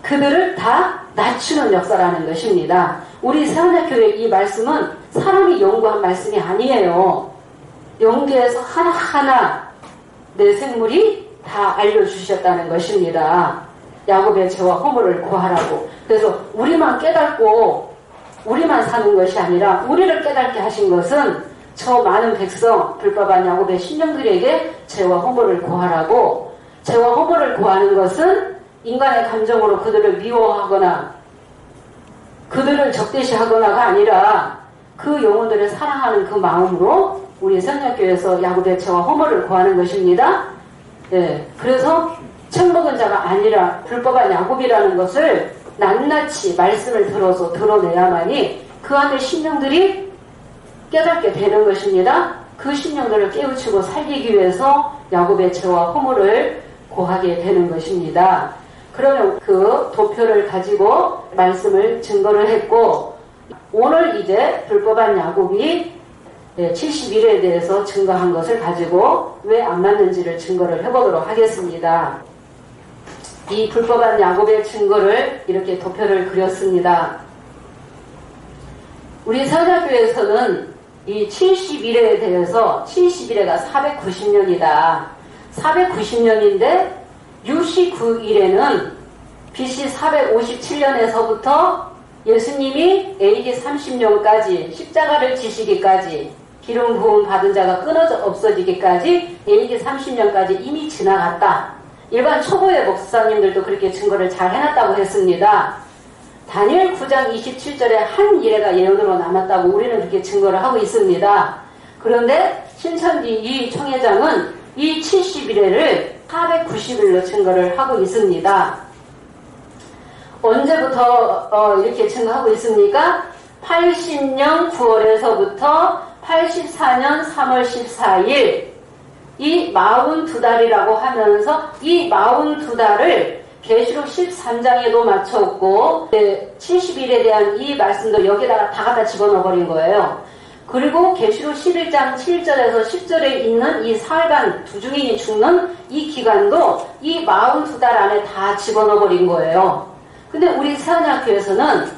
그들을 다 낮추는 역사라는 것입니다. 우리 세원대교회 이 말씀은 사람이 연구한 말씀이 아니에요. 연구해서 하나하나 내 생물이 다 알려주셨다는 것입니다. 야곱의 죄와 허물을 고하라고. 그래서 우리만 깨닫고 우리만 사는 것이 아니라 우리를 깨닫게 하신 것은 저 많은 백성, 불법한 야곱의 신령들에게 죄와 허물을 고하라고. 죄와 허물을 고하는 것은 인간의 감정으로 그들을 미워하거나 그들을 적대시하거나가 아니라 그 영혼들을 사랑하는 그 마음으로 우리 선약교회에서 야곱의 죄와 허물을 고하는 것입니다. 네, 그래서 책먹은 자가 아니라 불법한 야곱이라는 것을 낱낱이 말씀을 들어서 드러내야만이 그 안에 신령들이 깨닫게 되는 것입니다. 그 신령들을 깨우치고 살리기 위해서 야곱의 죄와 허물을 고하게 되는 것입니다. 그러면 그 도표를 가지고 말씀을 증거를 했고, 오늘 이제 불법한 야곱이 70일에 대해서 증거한 것을 가지고 왜 안 맞는지를 증거를 해보도록 하겠습니다. 이 불법한 야곱의 증거를 이렇게 도표를 그렸습니다. 우리 사자교에서는 이 70일에 대해서 70일에가 490년이다. 490년인데 69일에는 BC 457년에서부터 예수님이 AD 30년까지 십자가를 지시기까지 기름 부음 받은 자가 끊어져 없어지기까지 AD 30년까지 이미 지나갔다. 일반 초보의 목사님들도 그렇게 증거를 잘 해놨다고 했습니다. 다니엘 9장 27절에 한 일회가 예언으로 남았다고 우리는 그렇게 증거를 하고 있습니다. 그런데 신천지 이 총회장은 이 70일회를 490일로 증거를 하고 있습니다. 언제부터 이렇게 증거하고 있습니까? 80년 9월에서부터 84년 3월 14일 이 42달이라고 하면서 이 42달을 계시록 13장에도 맞췄고 70일에 대한 이 말씀도 여기다가 다 갖다 집어넣어버린 거예요. 그리고 계시록 11장 7절에서 10절에 있는 이 사흘간 두 증인이 죽는 이 기간도 이 42달 안에 다 집어넣어버린 거예요. 근데 우리 세안학교에서는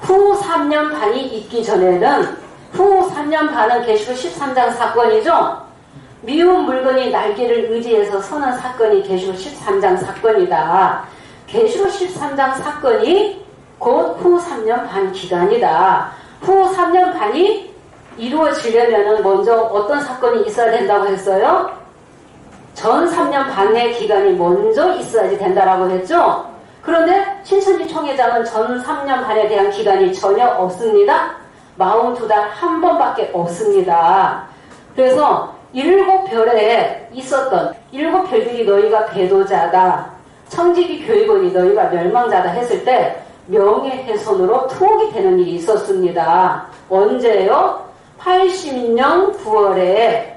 후 3년 반이 있기 전에는 후 3년 반은 계시록 13장 사건이죠. 미운 물건이 날개를 의지해서 서는 사건이 계시록 13장 사건이다. 계시록 13장 사건이 곧 후 3년 반 기간이다. 후 3년 반이 이루어지려면 먼저 어떤 사건이 있어야 된다고 했어요? 전 3년 반의 기간이 먼저 있어야지 된다라고 했죠? 그런데 신천지 총회장은 전 3년 반에 대한 기간이 전혀 없습니다. 42달 한 번밖에 없습니다. 그래서 7별에 있었던 7별들이 너희가 배도자다, 청지기 교육원이 너희가 멸망자다 했을 때 명예훼손으로 투옥이 되는 일이 있었습니다. 언제요? 80년 9월에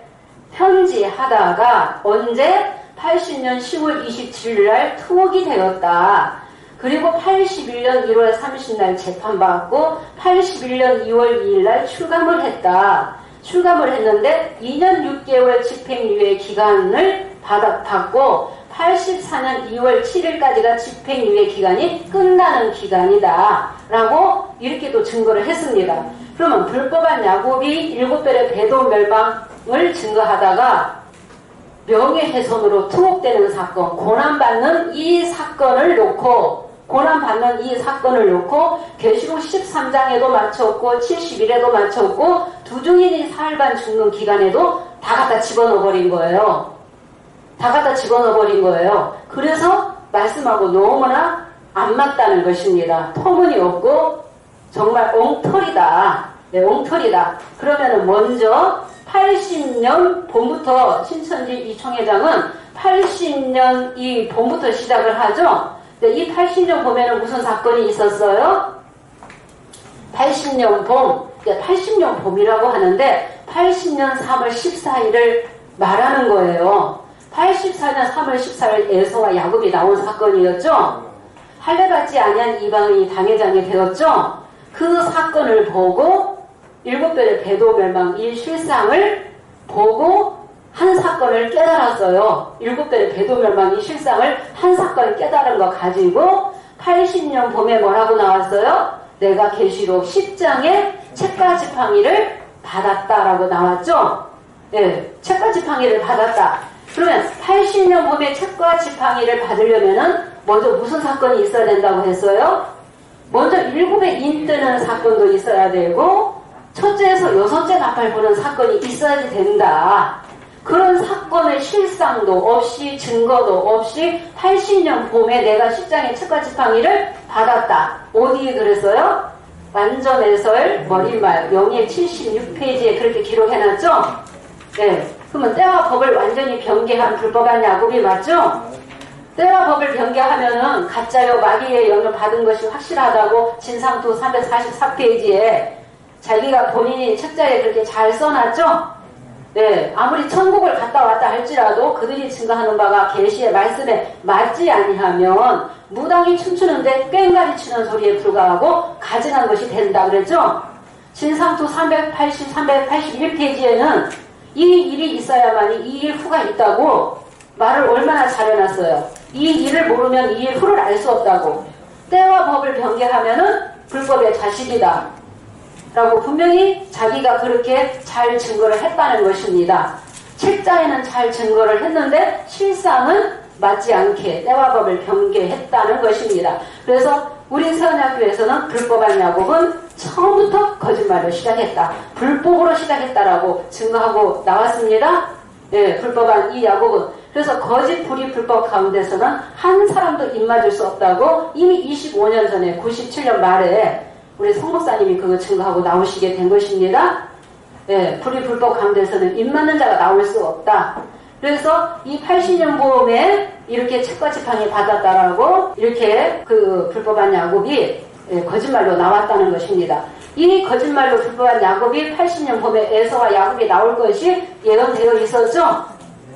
편지하다가 언제? 80년 10월 27일 날 투옥이 되었다. 그리고 81년 1월 30일 재판받고 81년 2월 2일 날 출감을 했다. 출감을 했는데 2년 6개월 집행유예 기간을 받고 84년 2월 7일까지가 집행유예 기간이 끝나는 기간이다 라고 이렇게 또 증거를 했습니다. 그러면 불법한 야곱이 7별의 배도 멸망을 증거하다가 명예훼손으로 투옥되는 사건, 고난받는 이 사건을 놓고 계시록 13장에도 맞췄고 70일에도 맞췄고 두 증인이 사흘반 죽는 기간에도 다 갖다 집어넣어 버린 거예요. 그래서 말씀하고 너무나 안 맞다는 것입니다. 터무니없고 정말 엉터리다. 네, 엉터리다. 그러면은 먼저 80년 봄부터 신천지 이 총회장은 80년 이 봄부터 시작을 하죠. 이 80년 봄에는 무슨 사건이 있었어요? 80년 봄, 80년 봄이라고 하는데 80년 3월 14일을 말하는 거예요. 84년 3월 14일 에서와 야곱이 나온 사건이었죠. 할례받지 아니한 이방인이 당회장이 되었죠. 그 사건을 보고 7별의 배도 멸망 이 실상을 보고 한 사건을 깨달았어요. 7별의 배도 멸망 이 실상을 한 사건을 깨달은 거 가지고 80년 봄에 뭐라고 나왔어요? 내가 계시록 10장에 책과 지팡이를 받았다라고 나왔죠. 네, 책과 지팡이를 받았다. 그러면 80년 봄에 책과 지팡이를 받으려면은 먼저 무슨 사건이 있어야 된다고 했어요? 먼저 7의 인 뜨는 사건도 있어야 되고 첫째에서 여섯째 나팔 부는 사건이 있어야지 된다. 그런 사건의 실상도 없이 증거도 없이 80년 봄에 내가 10장의 책과 지팡이를 받았다. 어디에 그랬어요? 완전해설 머릿말 영예 76페이지에 그렇게 기록해놨죠? 네. 그러면 때와 법을 완전히 변개한 불법한 야곱이 맞죠? 때와 법을 변개하면은 가짜요 마귀의 영을 받은 것이 확실하다고 진상투 344페이지에 자기가 본인이 책자에 그렇게 잘 써놨죠? 네, 아무리 천국을 갔다 왔다 할지라도 그들이 증거하는 바가 계시의 말씀에 맞지 아니하면 무당이 춤추는데 꽹과리 치는 소리에 불과하고 가증한 것이 된다 그랬죠? 진상투 381페이지에는 이 일이 있어야만이 이 일 후가 있다고 말을 얼마나 잘해놨어요. 이 일을 모르면 이 일 후를 알 수 없다고. 때와 법을 변개하면은 불법의 자식이다 라고 분명히 자기가 그렇게 잘 증거를 했다는 것입니다. 책자에는 잘 증거를 했는데 실상은 맞지 않게 때와 법을 변개했다는 것입니다. 그래서 우리 세원학교에서는 불법한 야곱은 처음부터 거짓말로 시작했다. 불법으로 시작했다라고 증거하고 나왔습니다. 네, 불법한 이 야곱은. 그래서 거짓 불의 불법 가운데서는 한 사람도 입맞을 수 없다고 이미 25년 전에 97년 말에 우리 성목사님이 그거 증거하고 나오시게 된 것입니다. 네, 불의 불법 가운데서는 입맞는 자가 나올 수 없다. 그래서 이 80년 봄에 이렇게 책과 지팡이 받았다라고 이렇게 그 불법한 야곱이 거짓말로 나왔다는 것입니다. 이 거짓말로 불법한 야곱이 80년 봄에 에서와 야곱이 나올 것이 예언되어 있었죠.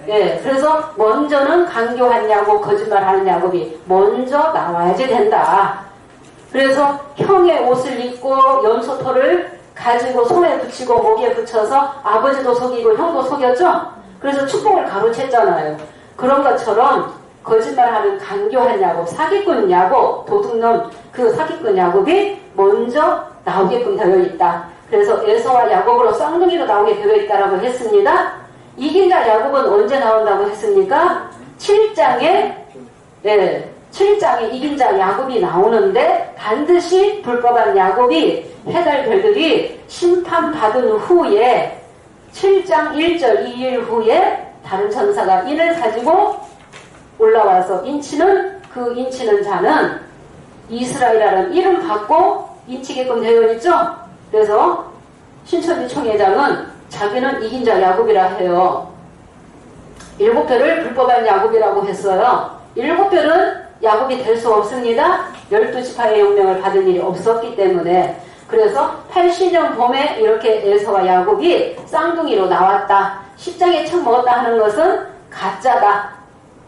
예, 그래서 먼저는 강교한 야곱, 거짓말하는 야곱이 먼저 나와야지 된다. 그래서 형의 옷을 입고 염소털을 가지고 손에 붙이고 목에 붙여서 아버지도 속이고 형도 속였죠. 그래서 축복을 가로챘잖아요. 그런 것처럼 거짓말하는 간교한 야곱, 사기꾼 야곱, 도둑놈 그 사기꾼 야곱이 먼저 나오게끔 되어 있다. 그래서 에서와 야곱으로 쌍둥이로 나오게 되어 있다라고 했습니다. 이긴 자 야곱은 언제 나온다고 했습니까? 7장에 7장에 이긴 자 야곱이 나오는데 반드시 불법한 야곱이 해달별들이 심판받은 후에 7장 1절 2일 후에 다른 천사가 인을 가지고 올라와서 인치는 그 인치는 자는 이스라엘이라는 이름 받고 인치게끔 되어 있죠. 그래서 신천지 총회장은 자기는 이긴 자 야곱이라 해요. 7별을 불법한 야곱이라고 했어요. 7별은 야곱이 될 수 없습니다. 12지파의 용명을 받은 일이 없었기 때문에. 그래서 80년 봄에 이렇게 에서와 야곱이 쌍둥이로 나왔다. 10장에 책 먹었다 하는 것은 가짜다.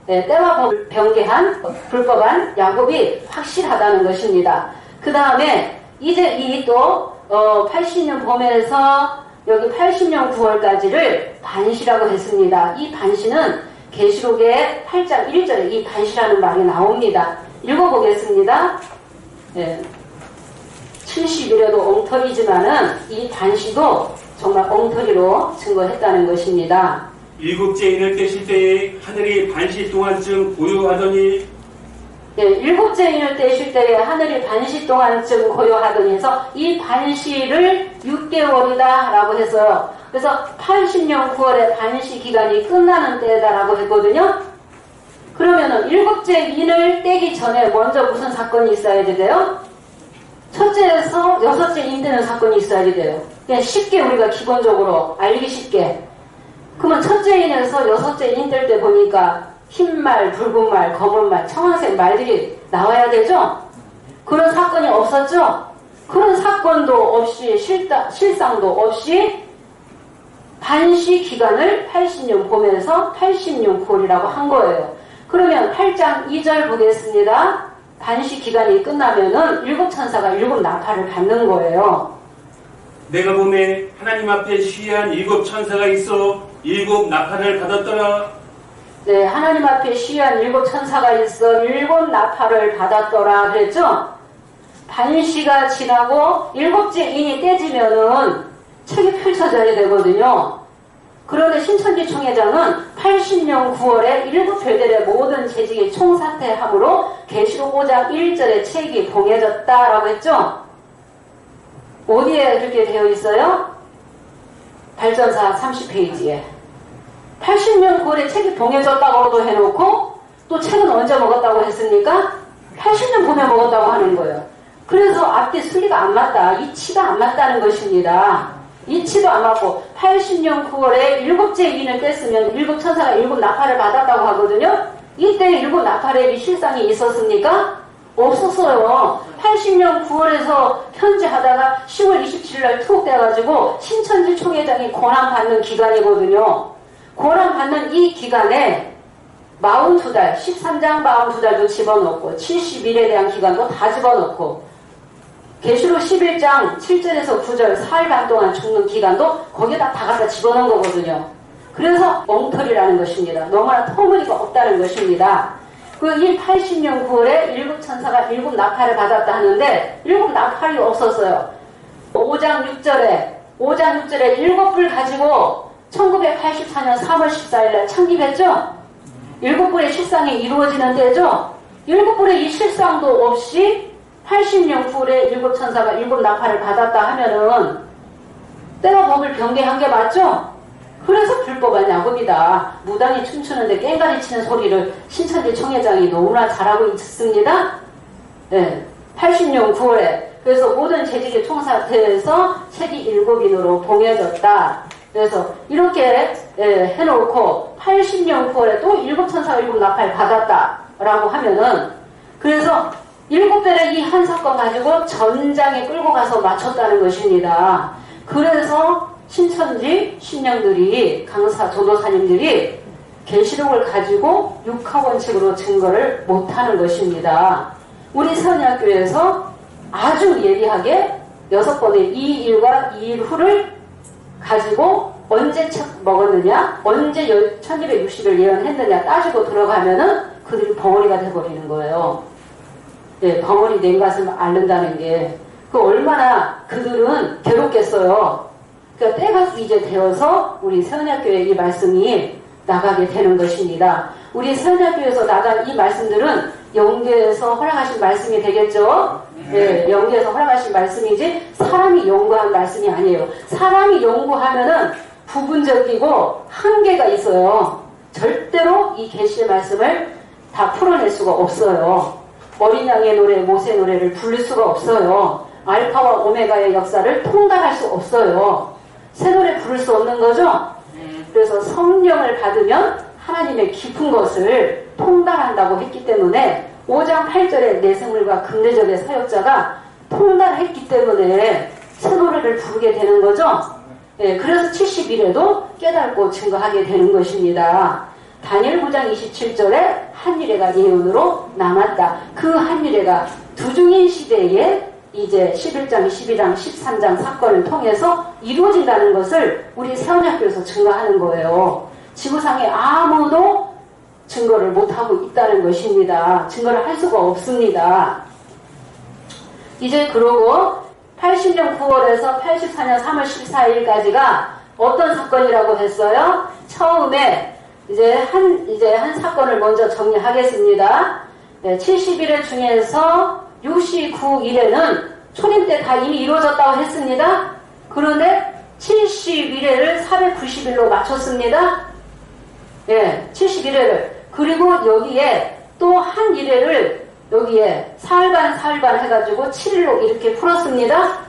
네, 때와 법을 변개한 불법한 야곱이 확실하다는 것입니다. 그 다음에 이제 이 또 80년 봄에서 여기 80년 9월까지를 반시라고 했습니다. 이 반시는 계시록의 8장 1절에 이 반시라는 말이 나옵니다. 읽어보겠습니다. 네. 70일에도 엉터리지만은 이 반시도 정말 엉터리로 증거했다는 것입니다. 일곱째 인을 떼실 때에 하늘이 반시 동안쯤 고요하더니 예, 일곱째 인을 떼실 때에 하늘이 반시 동안쯤 고요하더니 해서 이 반시를 6개월이다 라고 했어요. 그래서 80년 9월에 반시 기간이 끝나는 때다라고 했거든요. 그러면은 일곱째 인을 떼기 전에 먼저 무슨 사건이 있어야지 돼요? 첫째에서 여섯째 인 되는 사건이 있어야지 돼요. 그냥 쉽게 우리가 기본적으로 알기 쉽게. 그러면 첫째 인에서 여섯째 인 될 때 보니까 흰말, 붉은말, 검은말, 청황색 말들이 나와야 되죠? 그런 사건이 없었죠? 그런 사건도 없이 실상도 없이 반시 기간을 80년 봄에서 80년 9월이라고 한 거예요. 그러면 8장 2절 보겠습니다. 반시 기간이 끝나면은 7천사가 7나팔을 받는 거예요. 내가 봄에 하나님 앞에 시위한 7천사가 있어 7나팔을 받았더라. 네, 하나님 앞에 시위한 7천사가 있어 7나팔을 받았더라 그랬죠? 반시가 지나고 7째 인이 떼지면은 책이 펼쳐져야 되거든요. 그런데 신천지 총회장은 80년 9월에 7별들의 모든 재직이 총사퇴함으로 계시록 5장 1절에 책이 봉해졌다라고 했죠? 어디에 그렇게 되어 있어요? 발전사 30페이지에. 80년 9월에 책이 봉해졌다고도 해놓고 또 책은 언제 먹었다고 했습니까? 80년 봄에 먹었다고 하는 거예요. 그래서 앞뒤 순리가 안 맞다. 이치가 안 맞다는 것입니다. 이치도 안 맞고 80년 9월에 7째 인을 뗐으면 7천사가 7나팔을 받았다고 하거든요. 이때 7나팔의 실상이 있었습니까? 없었어요. 80년 9월에서 현재하다가 10월 27일 날 투옥돼가지고 신천지 총회장이 고난받는 기간이거든요. 고난받는 이 기간에 42달, 13장 42달도 집어넣고 70일에 대한 기간도 다 집어넣고 계시록 11장 7절에서 9절 4일 반 동안 죽는 기간도 거기에다 다 갖다 집어넣은 거거든요. 그래서 엉터리라는 것입니다. 너무나 터무니가 없다는 것입니다. 그 이 80년 9월에 7천사가 7나팔을 받았다 하는데 7나팔이 없었어요. 5장 6절에 7불 가지고 1984년 3월 14일날 창립했죠? 7불의 실상이 이루어지는 때죠? 7불의 이 실상도 없이 80년 9월에 7천사가 7나팔을 받았다 하면은 때와 법을 변개한 게 맞죠? 그래서 불법한 야곱이다. 무당이 춤추는데 깽가리 치는 소리를 신천지 총회장이 너무나 잘하고 있습니다. 네, 80년 9월에 그래서 모든 재직의 총사퇴에서 책이 7인으로 봉해졌다. 그래서 이렇게 해놓고 80년 9월에 또 7천사가 7나팔 받았다라고 하면은 그래서 7별의 이 한 사건 가지고 전장에 끌고 가서 맞췄다는 것입니다. 그래서 신천지 신령들이 강사 전도사님들이 계시록을 가지고 육하원칙으로 증거를 못하는 것입니다. 우리 세원학교에서 아주 예리하게 6번의 이 일과 이 일 후를 가지고 언제 책 먹었느냐, 언제 1260일 예언했느냐 따지고 들어가면은 그들이 벙어리가 돼버리는 거예요. 네, 벙어리 냉갓을 앓는다는 게 그 얼마나 그들은 괴롭겠어요. 그러니까 때가 이제 되어서 우리 세원학교에 이 말씀이 나가게 되는 것입니다. 우리 세원학교에서 나간 이 말씀들은 영계에서 허락하신 말씀이 되겠죠? 네, 영계에서 허락하신 말씀이지 사람이 연구한 말씀이 아니에요. 사람이 연구하면은 부분적이고 한계가 있어요. 절대로 이 계시의 말씀을 다 풀어낼 수가 없어요. 어린 양의 노래, 모세 노래를 부를 수가 없어요. 알파와 오메가의 역사를 통달할 수 없어요. 새 노래 부를 수 없는 거죠? 그래서 성령을 받으면 하나님의 깊은 것을 통달한다고 했기 때문에 5장 8절에 내생물과 금내적의 사역자가 통달했기 때문에 새 노래를 부르게 되는 거죠. 예, 그래서 70일에도 깨닫고 증거하게 되는 것입니다. 다니엘 9장 27절에 한일회가 예언으로 남았다. 그 한일회가 두중인 시대에 이제 11장, 12장, 13장 사건을 통해서 이루어진다는 것을 우리 세원학교에서 증거하는 거예요. 지구상에 아무도 증거를 못하고 있다는 것입니다. 증거를 할 수가 없습니다. 이제 그러고 80년 9월에서 84년 3월 14일까지가 어떤 사건이라고 했어요? 처음에 이제 한 사건을 먼저 정리하겠습니다. 네, 71일 중에서 69일에는 초림 때 다 이미 이루어졌다고 했습니다. 그런데 71회를 490일로 맞췄습니다. 예, 71회를. 그리고 여기에 또 한 일회를 여기에 사흘반 해가지고 7일로 이렇게 풀었습니다.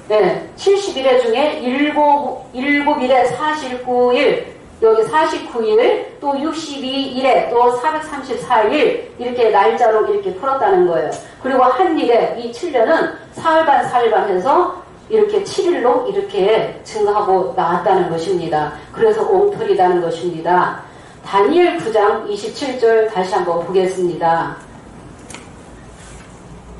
네, 71회 중에 7일에 49일, 여기 49일, 또 62일에 또 434일, 이렇게 날짜로 이렇게 풀었다는 거예요. 그리고 한 일에 이 7년은 사흘반 해서 이렇게 7일로 이렇게 증거하고 나왔다는 것입니다. 그래서 옹털이라는 것입니다. 다니엘 9장 27절 다시 한번 보겠습니다.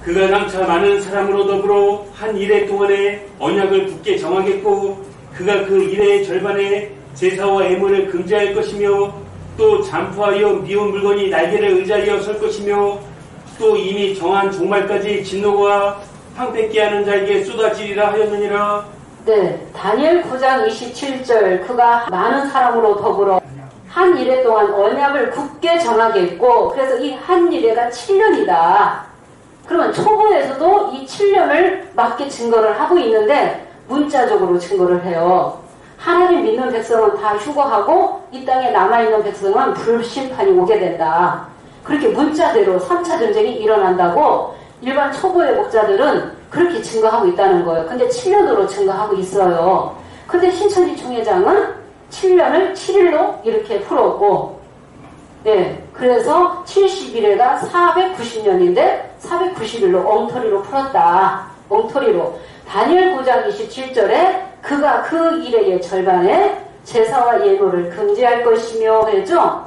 그가 장차 많은 사람으로 더불어 한 일해 동안에 언약을 굳게 정하겠고 그가 그 일해의 절반에 제사와 예물을 금지할 것이며 또 잠프하여 미운 물건이 날개를 의자리어 설 것이며 또 이미 정한 종말까지 진노가 황폐케 하는 자에게 쏟아지리라 하였느니라. 네, 다니엘 9장 27절 그가 많은 사람으로 더불어 한 일해 동안 언약을 굳게 정하겠고 그래서 이 한 일해가 7년이다. 그러면 초보에서도 이 7년을 맞게 증거를 하고 있는데 문자적으로 증거를 해요. 하나님 믿는 백성은 다 휴거하고 이 땅에 남아있는 백성은 불심판이 오게 된다. 그렇게 문자대로 3차 전쟁이 일어난다고 일반 초보의 목자들은 그렇게 증거하고 있다는 거예요. 근데 7년으로 증거하고 있어요. 근데 신천지 총회장은 7년을 7일로 이렇게 풀었고, 네, 그래서 70일에가 490년인데 490일로 엉터리로 풀었다. 엉터리로. 다니엘 9장 27절에 그가 그 일의 절반에 제사와 예물을 금지할 것이며 했죠.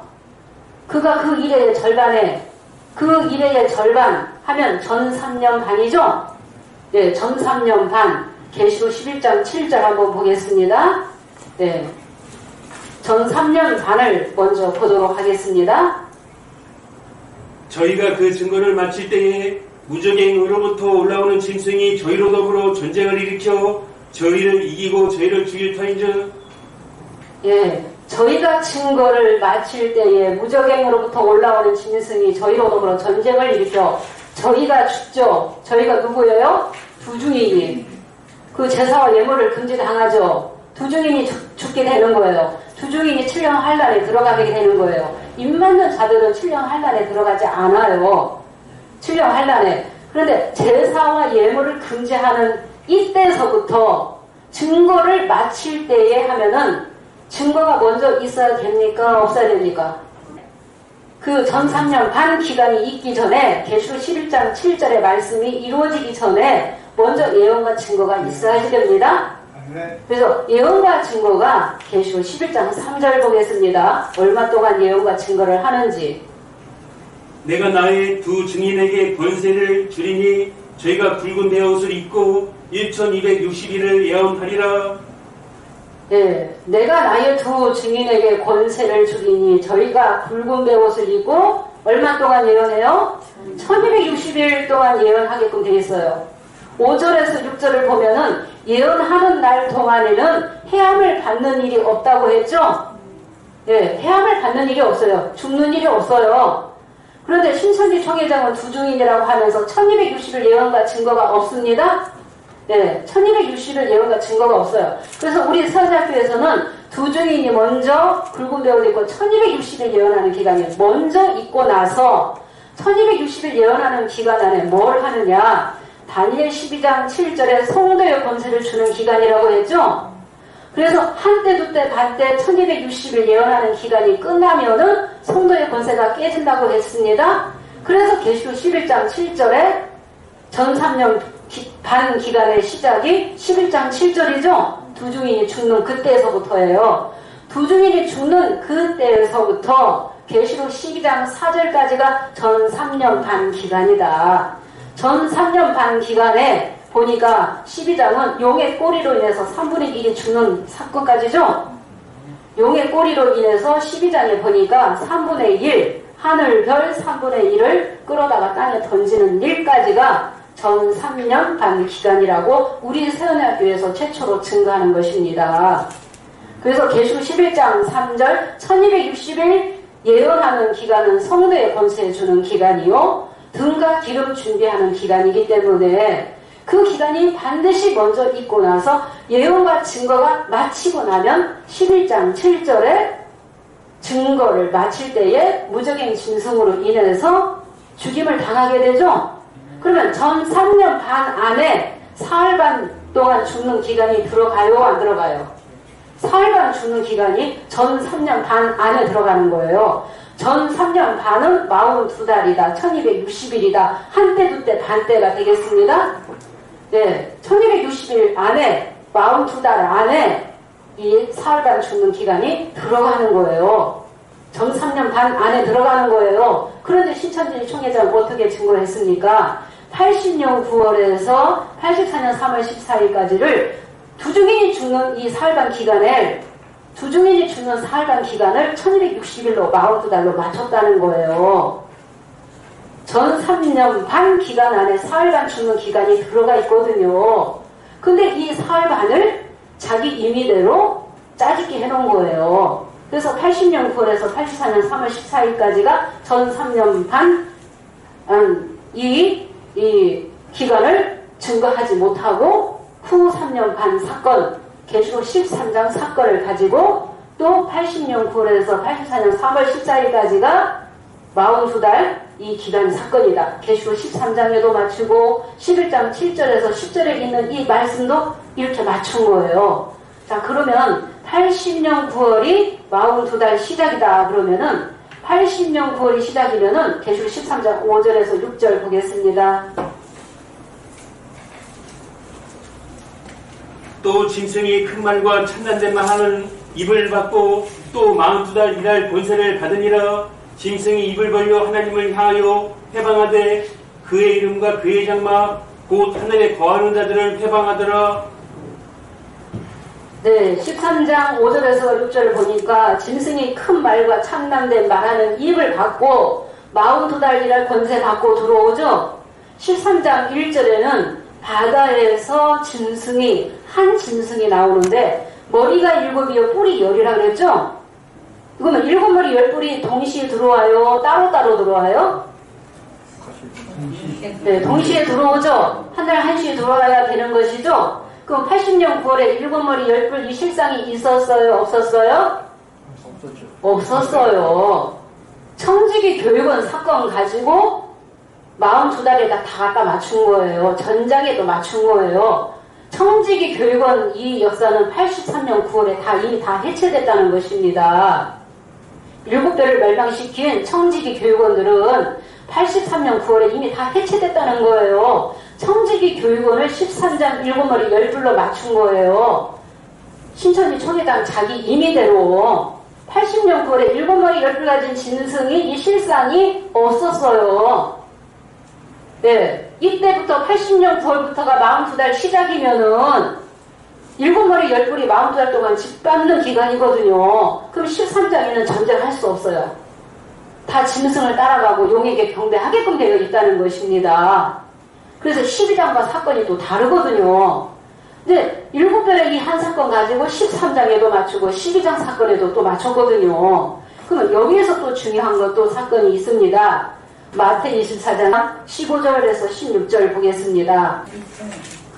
그가 그 일의 절반에 그 일의 절반 하면 전 3년 반이죠. 네, 전 3년 반. 계시록 11장 7절 한번 보겠습니다. 네, 전 3년 반을 먼저 보도록 하겠습니다. 저희가 그 증거를 마칠 때에 무적행으로부터 올라오는 짐승이 저희로 더불어 전쟁을 일으켜 저희를 이기고 저희를 죽일 터인즉. 예, 저희가 증거를 마칠 때에 무적행으로부터 올라오는 짐승이 저희로 더불어 전쟁을 일으켜 저희가 죽죠. 저희가 누구예요? 두중인이. 그 제사와 예물을 금지당하죠. 두중인이 죽게 되는 거예요. 두중인이 7년 환란에 들어가게 되는 거예요. 입 맞는 자들은 7년 환란에 들어가지 않아요. 7년 환란에. 그런데 제사와 예물을 금지하는 이때서부터 증거를 마칠 때에 하면은 증거가 먼저 있어야 됩니까? 없어야 됩니까? 그 전 3년 반 기간이 있기 전에 계시록 11장 7절의 말씀이 이루어지기 전에 먼저 예언과 증거가 있어야 됩니다. 그래서 예언과 증거가 계시록 11장 3절 보겠습니다. 얼마 동안 예언과 증거를 하는지. 내가 나의 두 증인에게 권세를 주리니 저희가 붉은 베옷을 입고 1260일을 예언하리라. 예, 내가 나의 두 증인에게 권세를 주리니 저희가 붉은 베옷을 입고 얼마 동안 예언해요? 1260일 동안 예언하게끔 되어 있어요. 5절에서 6절을 보면은 예언하는 날 동안에는 해함을 받는 일이 없다고 했죠? 예, 해함을 받는 일이 없어요. 죽는 일이 없어요. 그런데 신천지 총회장은 두중인이라고 하면서 1260일 예언과 증거가 없습니다. 네, 1260일 예언과 증거가 없어요. 그래서 우리 서울대학교에서는 두 증인이 먼저 굵은 배옷 입고 1260일 예언하는 기간에 먼저 입고 나서 1260일 예언하는 기간 안에 뭘 하느냐? 다니엘 12장 7절에 성도의 권세를 주는 기간이라고 했죠? 그래서 한때 두때 반때 1260일 예언하는 기간이 끝나면은 성도의 권세가 깨진다고 했습니다. 그래서 계시록 11장 7절에 전 3년 반 기간의 시작이 11장 7절이죠. 두 증인이 죽는 그때에서부터예요. 두 증인이 죽는 그때에서부터 계시록 12장 4절까지가 전 3년 반 기간이다. 전 3년 반 기간에 보니까 12장은 용의 꼬리로 인해서 3분의 1이 죽는 사건까지죠. 용의 꼬리로 인해서 12장에 보니까 3분의 1, 하늘별 3분의 1을 끌어다가 땅에 던지는 일까지가 전 3년 반 기간이라고 우리 세운학교에서 최초로 증거하는 것입니다. 그래서 계시록 11장 3절 1260일 예언하는 기간은 성도의 권세에 주는 기간이요 등과 기름 준비하는 기간이기 때문에 그 기간이 반드시 먼저 있고 나서 예언과 증거가 마치고 나면 11장 7절에 증거를 마칠 때에 무적행 짐승으로 인해서 죽임을 당하게 되죠. 그러면 전 3년 반 안에 사흘 반 동안 죽는 기간이 들어가요? 안 들어가요? 사흘 반 죽는 기간이 전 3년 반 안에 들어가는 거예요. 전 3년 반은 42달이다. 1260일이다. 한때 두때 반때가 되겠습니다. 네, 1260일 안에 42달 안에 이 사흘 반 죽는 기간이 들어가는 거예요. 전 3년 반 안에 들어가는 거예요. 그런데 신천지 총회장 어떻게 증거했습니까? 80년 9월에서 84년 3월 14일까지를 두 증인이 죽는 이 사흘간 기간을 두 증인이 죽는 사흘간 기간을 1260일로 42달로 맞췄다는 거예요. 전 3년 반 기간 안에 사흘간 죽는 기간이 들어가 있거든요. 근데 이 사흘 반을 자기 임의대로 짜집게 해놓은 거예요. 그래서 80년 9월에서 84년 3월 14일까지가 전 3년 반 이 기간을 증거하지 못하고 후 3년 반 사건 계시록 13장 사건을 가지고 또 80년 9월에서 84년 3월 14일까지가 42달 이 기간 사건이다. 계시록 13장에도 맞추고 11장 7절에서 10절에 있는 이 말씀도 이렇게 맞춘 거예요. 자, 그러면 80년 9월이 42달 시작이다. 그러면은 80년 9월이 시작이면은 계시록 13장 5절에서 6절 보겠습니다. 또 짐승이 큰 말과 참난된 말 하는 입을 받고 또 42달 일할 권세를 받으니라. 짐승이 입을 벌려 하나님을 향하여 회방하되 그의 이름과 그의 장막 곧 하늘에 거하는 자들을 회방하더라. 네, 13장 5절에서 6절을 보니까 짐승이 큰 말과 참남된 말하는 입을 받고 42달 일할 권세 받고 들어오죠. 13장 1절에는 바다에서 짐승이 한 짐승이 나오는데 머리가 7이요 뿔이 10이라 그랬죠. 그러면 7머리 10뿔이 동시에 들어와요? 따로따로 들어와요? 네, 동시에 들어오죠. 한 달 1시에 들어와야 되는 것이죠. 그럼 80년 9월에 7머리 10뿔 이 실상이 있었어요? 없었어요? 없었어요. 청지기 교육원 사건 가지고 42달에다 다 갖다 맞춘 거예요. 전장에도 맞춘 거예요. 청지기 교육원 이 역사는 83년 9월에 이미 다 해체됐다는 것입니다. 7배를 멸망시킨 청지기 교육원들은 83년 9월에 이미 다 해체됐다는 거예요. 청지기 교육원을 13장 7머리 10뿔로 맞춘 거예요. 신천지 총회장 자기 임의대로 80년 9월에 7머리 10뿔 가진 짐승이 이 실상이 없었어요. 네, 이때부터 80년 9월부터가 42달 시작이면은 7머리 10뿔이 42달 동안 짓밟는 기간이거든요. 그럼 13장에는 전쟁할 수 없어요. 다 짐승을 따라가고 용에게 경배하게끔 되어 있다는 것입니다. 그래서 12장과 사건이 또 다르거든요. 근데 7별의 이 한 사건 가지고 13장에도 맞추고 12장 사건에도 또 맞췄거든요. 그러면 여기에서 또 중요한 것도 사건이 있습니다. 마태 24장 15절에서 16절 보겠습니다.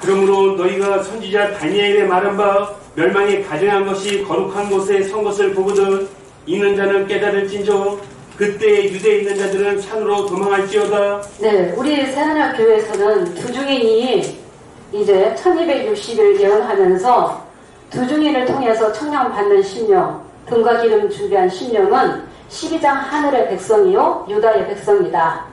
그러므로 너희가 선지자 다니엘의 말한 바 멸망에 가증한 것이 거룩한 곳에 선 것을 보거든 이는 자는 깨달을진저 그때 유대에 있는 자들은 산으로 도망할지어다. 네, 우리 새하늘 교회에서는 두중인이 이제 1260일 예언하면서 두중인을 통해서 청량받는 심령, 금과 기름 준비한 심령은 12장 하늘의 백성이요 유다의 백성이다.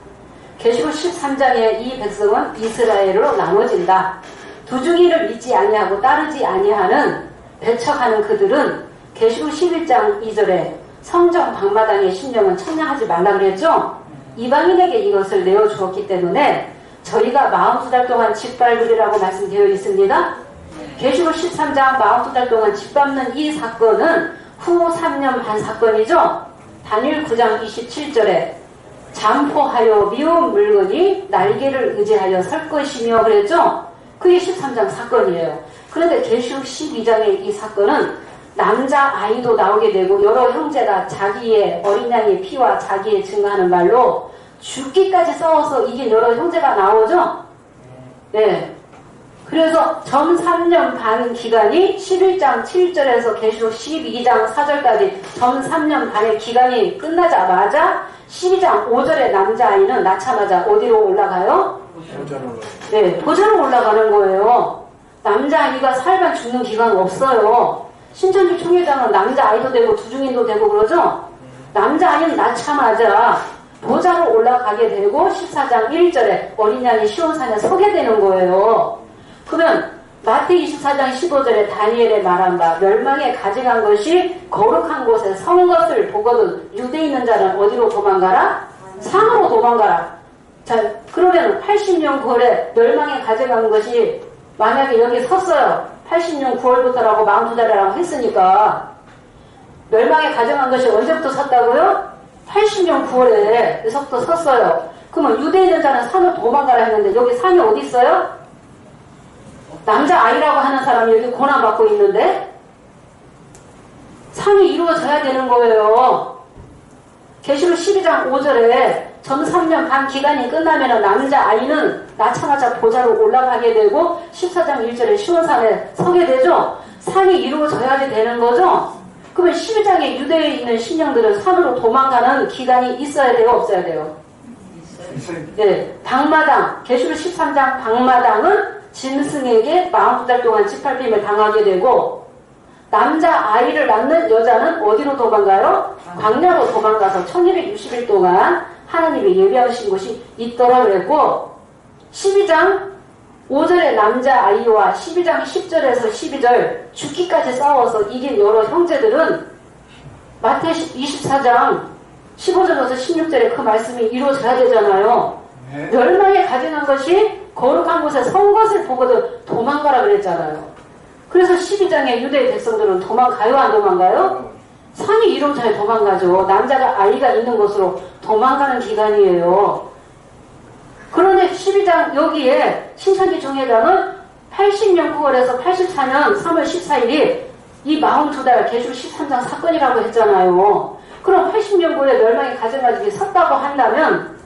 계시록 13장의 이 백성은 이스라엘로 나눠진다. 두중인을 믿지 아니하고 따르지 아니하는 배척하는 그들은 계시록 11장 2절에 성전 방마당의 심령은 청량하지 말라 그랬죠? 이방인에게 이것을 내어주었기 때문에 저희가 42달 동안 짓밟으리라고 말씀되어 있습니다. 계시록 13장 42달 동안 짓밟는 이 사건은 후 3년 반 사건이죠. 다니엘 9장 27절에 잠포하여 미운 물건이 날개를 의지하여 설 것이며 그랬죠. 그게 13장 사건이에요. 그런데 계시록 12장의 이 사건은 남자 아이도 나오게 되고 여러 형제가 자기의 어린 양의 피와 자기의 증거하는 말로 죽기까지 싸워서 이긴 여러 형제가 나오죠. 네. 그래서 전 3년 반 기간이 11장 7절에서 계시록 12장 4절까지 전 3년 반의 기간이 끝나자마자 12장 5절의 남자아이는 낳자마자 어디로 올라가요? 네, 보좌로 올라가는 거예요. 남자아이가 살만 죽는 기간 없어요. 신천지 총회장은 남자아이도 되고 두중인도 되고 그러죠? 남자아이는 낳자마자 보좌로 올라가게 되고 14장 1절에 어린 양이 시온산에 서게 되는 거예요. 그러면 마태 24장 15절에 다니엘의 말한 바 멸망에 가져간 것이 거룩한 곳에 선 것을 보거든 유대에 있는 자는 어디로 도망가라? 상으로 도망가라. 자, 그러면 80년 9월에 멸망에 가져간 것이 만약에 여기 섰어요. 80년 9월부터라고 42달이라고 했으니까 멸망에 가져간 것이 언제부터 섰다고요? 80년 9월에서부터 섰어요. 그러면 유대에 있는 자는 산으로 도망가라 했는데 여기 산이 어디 있어요? 남자아이라고 하는 사람이 여기 고난받고 있는데 산이 이루어져야 되는 거예요. 계시록 12장 5절에 전 3년 반 기간이 끝나면 남자아이는 낳자마자 보좌로 올라가게 되고 14장 1절에 시온산에 서게 되죠. 산이 이루어져야지 되는 거죠. 그러면 12장에 유대에 있는 신령들은 산으로 도망가는 기간이 있어야 돼요? 없어야 돼요? 네, 방마당, 계시록 13장 방마당은 짐승에게 42달 동안 짓밟힘을 당하게 되고 남자아이를 낳는 여자는 어디로 도망가요? 광야로 도망가서 1260일 동안 하나님이 예비하신 곳이 있더라 그랬고 12장 5절의 남자아이와 12장 10절에서 12절 죽기까지 싸워서 이긴 여러 형제들은 마태 24장 15절에서 16절에 그 말씀이 이루어져야 되잖아요. 네. 멸망에 가증한 것이 거룩한 곳에 선 것을 보거든 도망가라 그랬잖아요. 그래서 12장의 유대의 백성들은 도망가요 안 도망가요? 산이 이루어져야 도망가죠. 남자가 아이가 있는 곳으로 도망가는 기간이에요. 그런데 12장 여기에 신천지 종회장은 80년 9월에서 84년 3월 14일이 이 42달 계시록 13장 사건이라고 했잖아요. 그럼 80년 9월에 멸망이 가져가지고 섰다고 한다면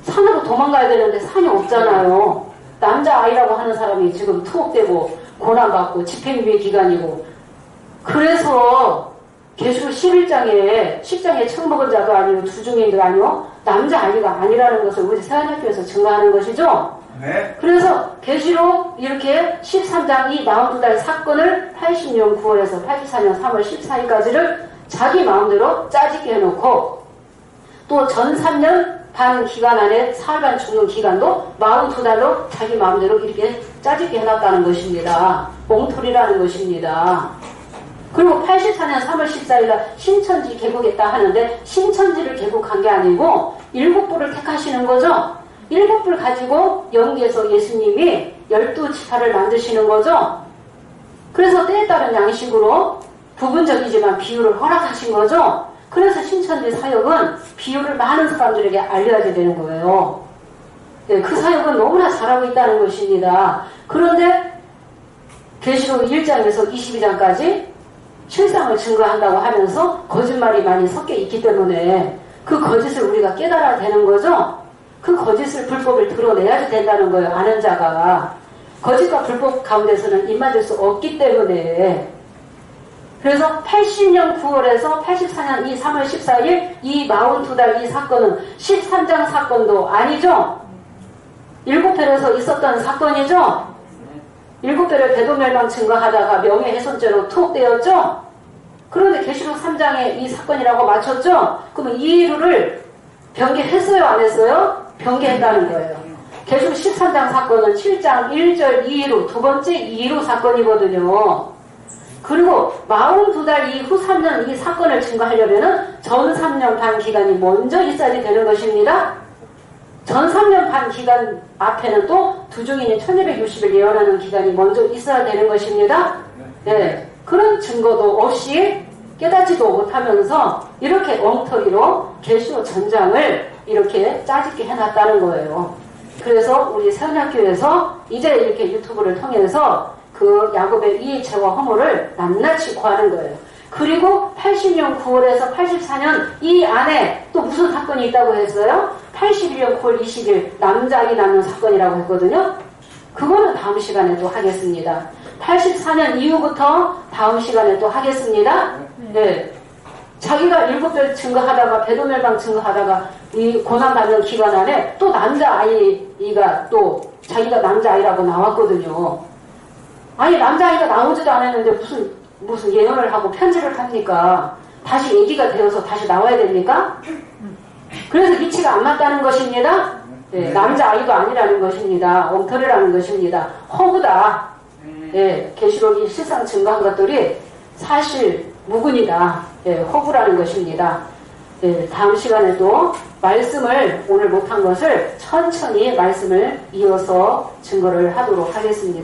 산으로 도망가야 되는데 산이 없잖아요. 남자아이라고 하는 사람이 지금 투옥되고 고난받고 집행유예 기간이고 그래서 계시록 11장에 10장에 청먹은 자도 아니고 두중인도 아니고 남자아이가 아니라는 것을 우리 새하늘교에서 증거하는 것이죠. 네. 그래서 계시록 이렇게 13장 이 42달 사건을 80년 9월에서 84년 3월 14일까지를 자기 마음대로 짜집게 해놓고 또 전 3년 반 기간 안에 사흘간 죽는 기간도 42달로 자기 마음대로 이렇게 짜집게 해놨다는 것입니다. 몽토리라는 것입니다. 그리고 84년 3월 14일날 신천지 개국했다 하는데 신천지를 개국한 게 아니고 7부를 택하시는 거죠. 7부를 가지고 영계에서 예수님이 12지파를 만드시는 거죠. 그래서 때에 따른 양식으로 부분적이지만 비유를 허락하신 거죠. 그래서 신천지 사역은 비유를 많은 사람들에게 알려야 되는 거예요. 네, 그 사역은 너무나 잘하고 있다는 것입니다. 그런데 계시록 1장에서 22장까지 실상을 증거한다고 하면서 거짓말이 많이 섞여 있기 때문에 그 거짓을 우리가 깨달아야 되는 거죠. 그 거짓을 불법을 드러내야지 된다는 거예요. 아는 자가. 거짓과 불법 가운데서는 입맞을 수 없기 때문에 그래서 80년 9월에서 84년 이 3월 14일 이 42달 이 사건은 13장 사건도 아니죠. 7별에서 있었던 사건이죠. 7별을 배도멸망 증거하다가 명예훼손죄로 투옥되었죠. 그런데 계시록 3장에 이 사건이라고 맞췄죠. 그러면 이의를 변개했어요 안 했어요? 변개했다는 거예요. 계시록 13장 사건은 7장 1절 이의로 두 번째 이의로 사건이거든요. 그리고 42달 이후 3년 이 사건을 증거하려면 전 3년 반 기간이 먼저 있어야 되는 것입니다. 전 3년 반 기간 앞에는 또 두중인이 1260일 예언하는 기간이 먼저 있어야 되는 것입니다. 네, 그런 증거도 없이 깨닫지도 못하면서 이렇게 엉터리로 계시록 전장을 이렇게 짜집게 해놨다는 거예요. 그래서 우리 세언학교에서 이제 이렇게 유튜브를 통해서 그 야곱의 이의체와 허물을 낱낱이 구하는 거예요. 그리고 80년 9월에서 84년 이 안에 또 무슨 사건이 있다고 했어요? 81년 9월 20일 남자아이 낳는 사건이라고 했거든요. 그거는 다음 시간에 또 하겠습니다. 84년 이후부터 다음 시간에 또 하겠습니다. 네. 자기가 7별 증거하다가 배도멸망 증거하다가 이 고난받는 기간 안에 또 남자아이가 또 자기가 남자아이라고 나왔거든요. 아니 남자아이가 나오지도 않았는데 무슨 예언을 하고 편지를 합니까? 다시 얘기가 되어서 다시 나와야 됩니까? 그래서 위치가 안 맞다는 것입니다. 네, 남자아이도 아니라는 것입니다. 엉터리라는 것입니다. 허구다. 네, 계시록이 실상 증거한 것들이 사실 무근이다. 네, 허구라는 것입니다. 네, 다음 시간에도 말씀을 오늘 못한 것을 천천히 말씀을 이어서 증거를 하도록 하겠습니다.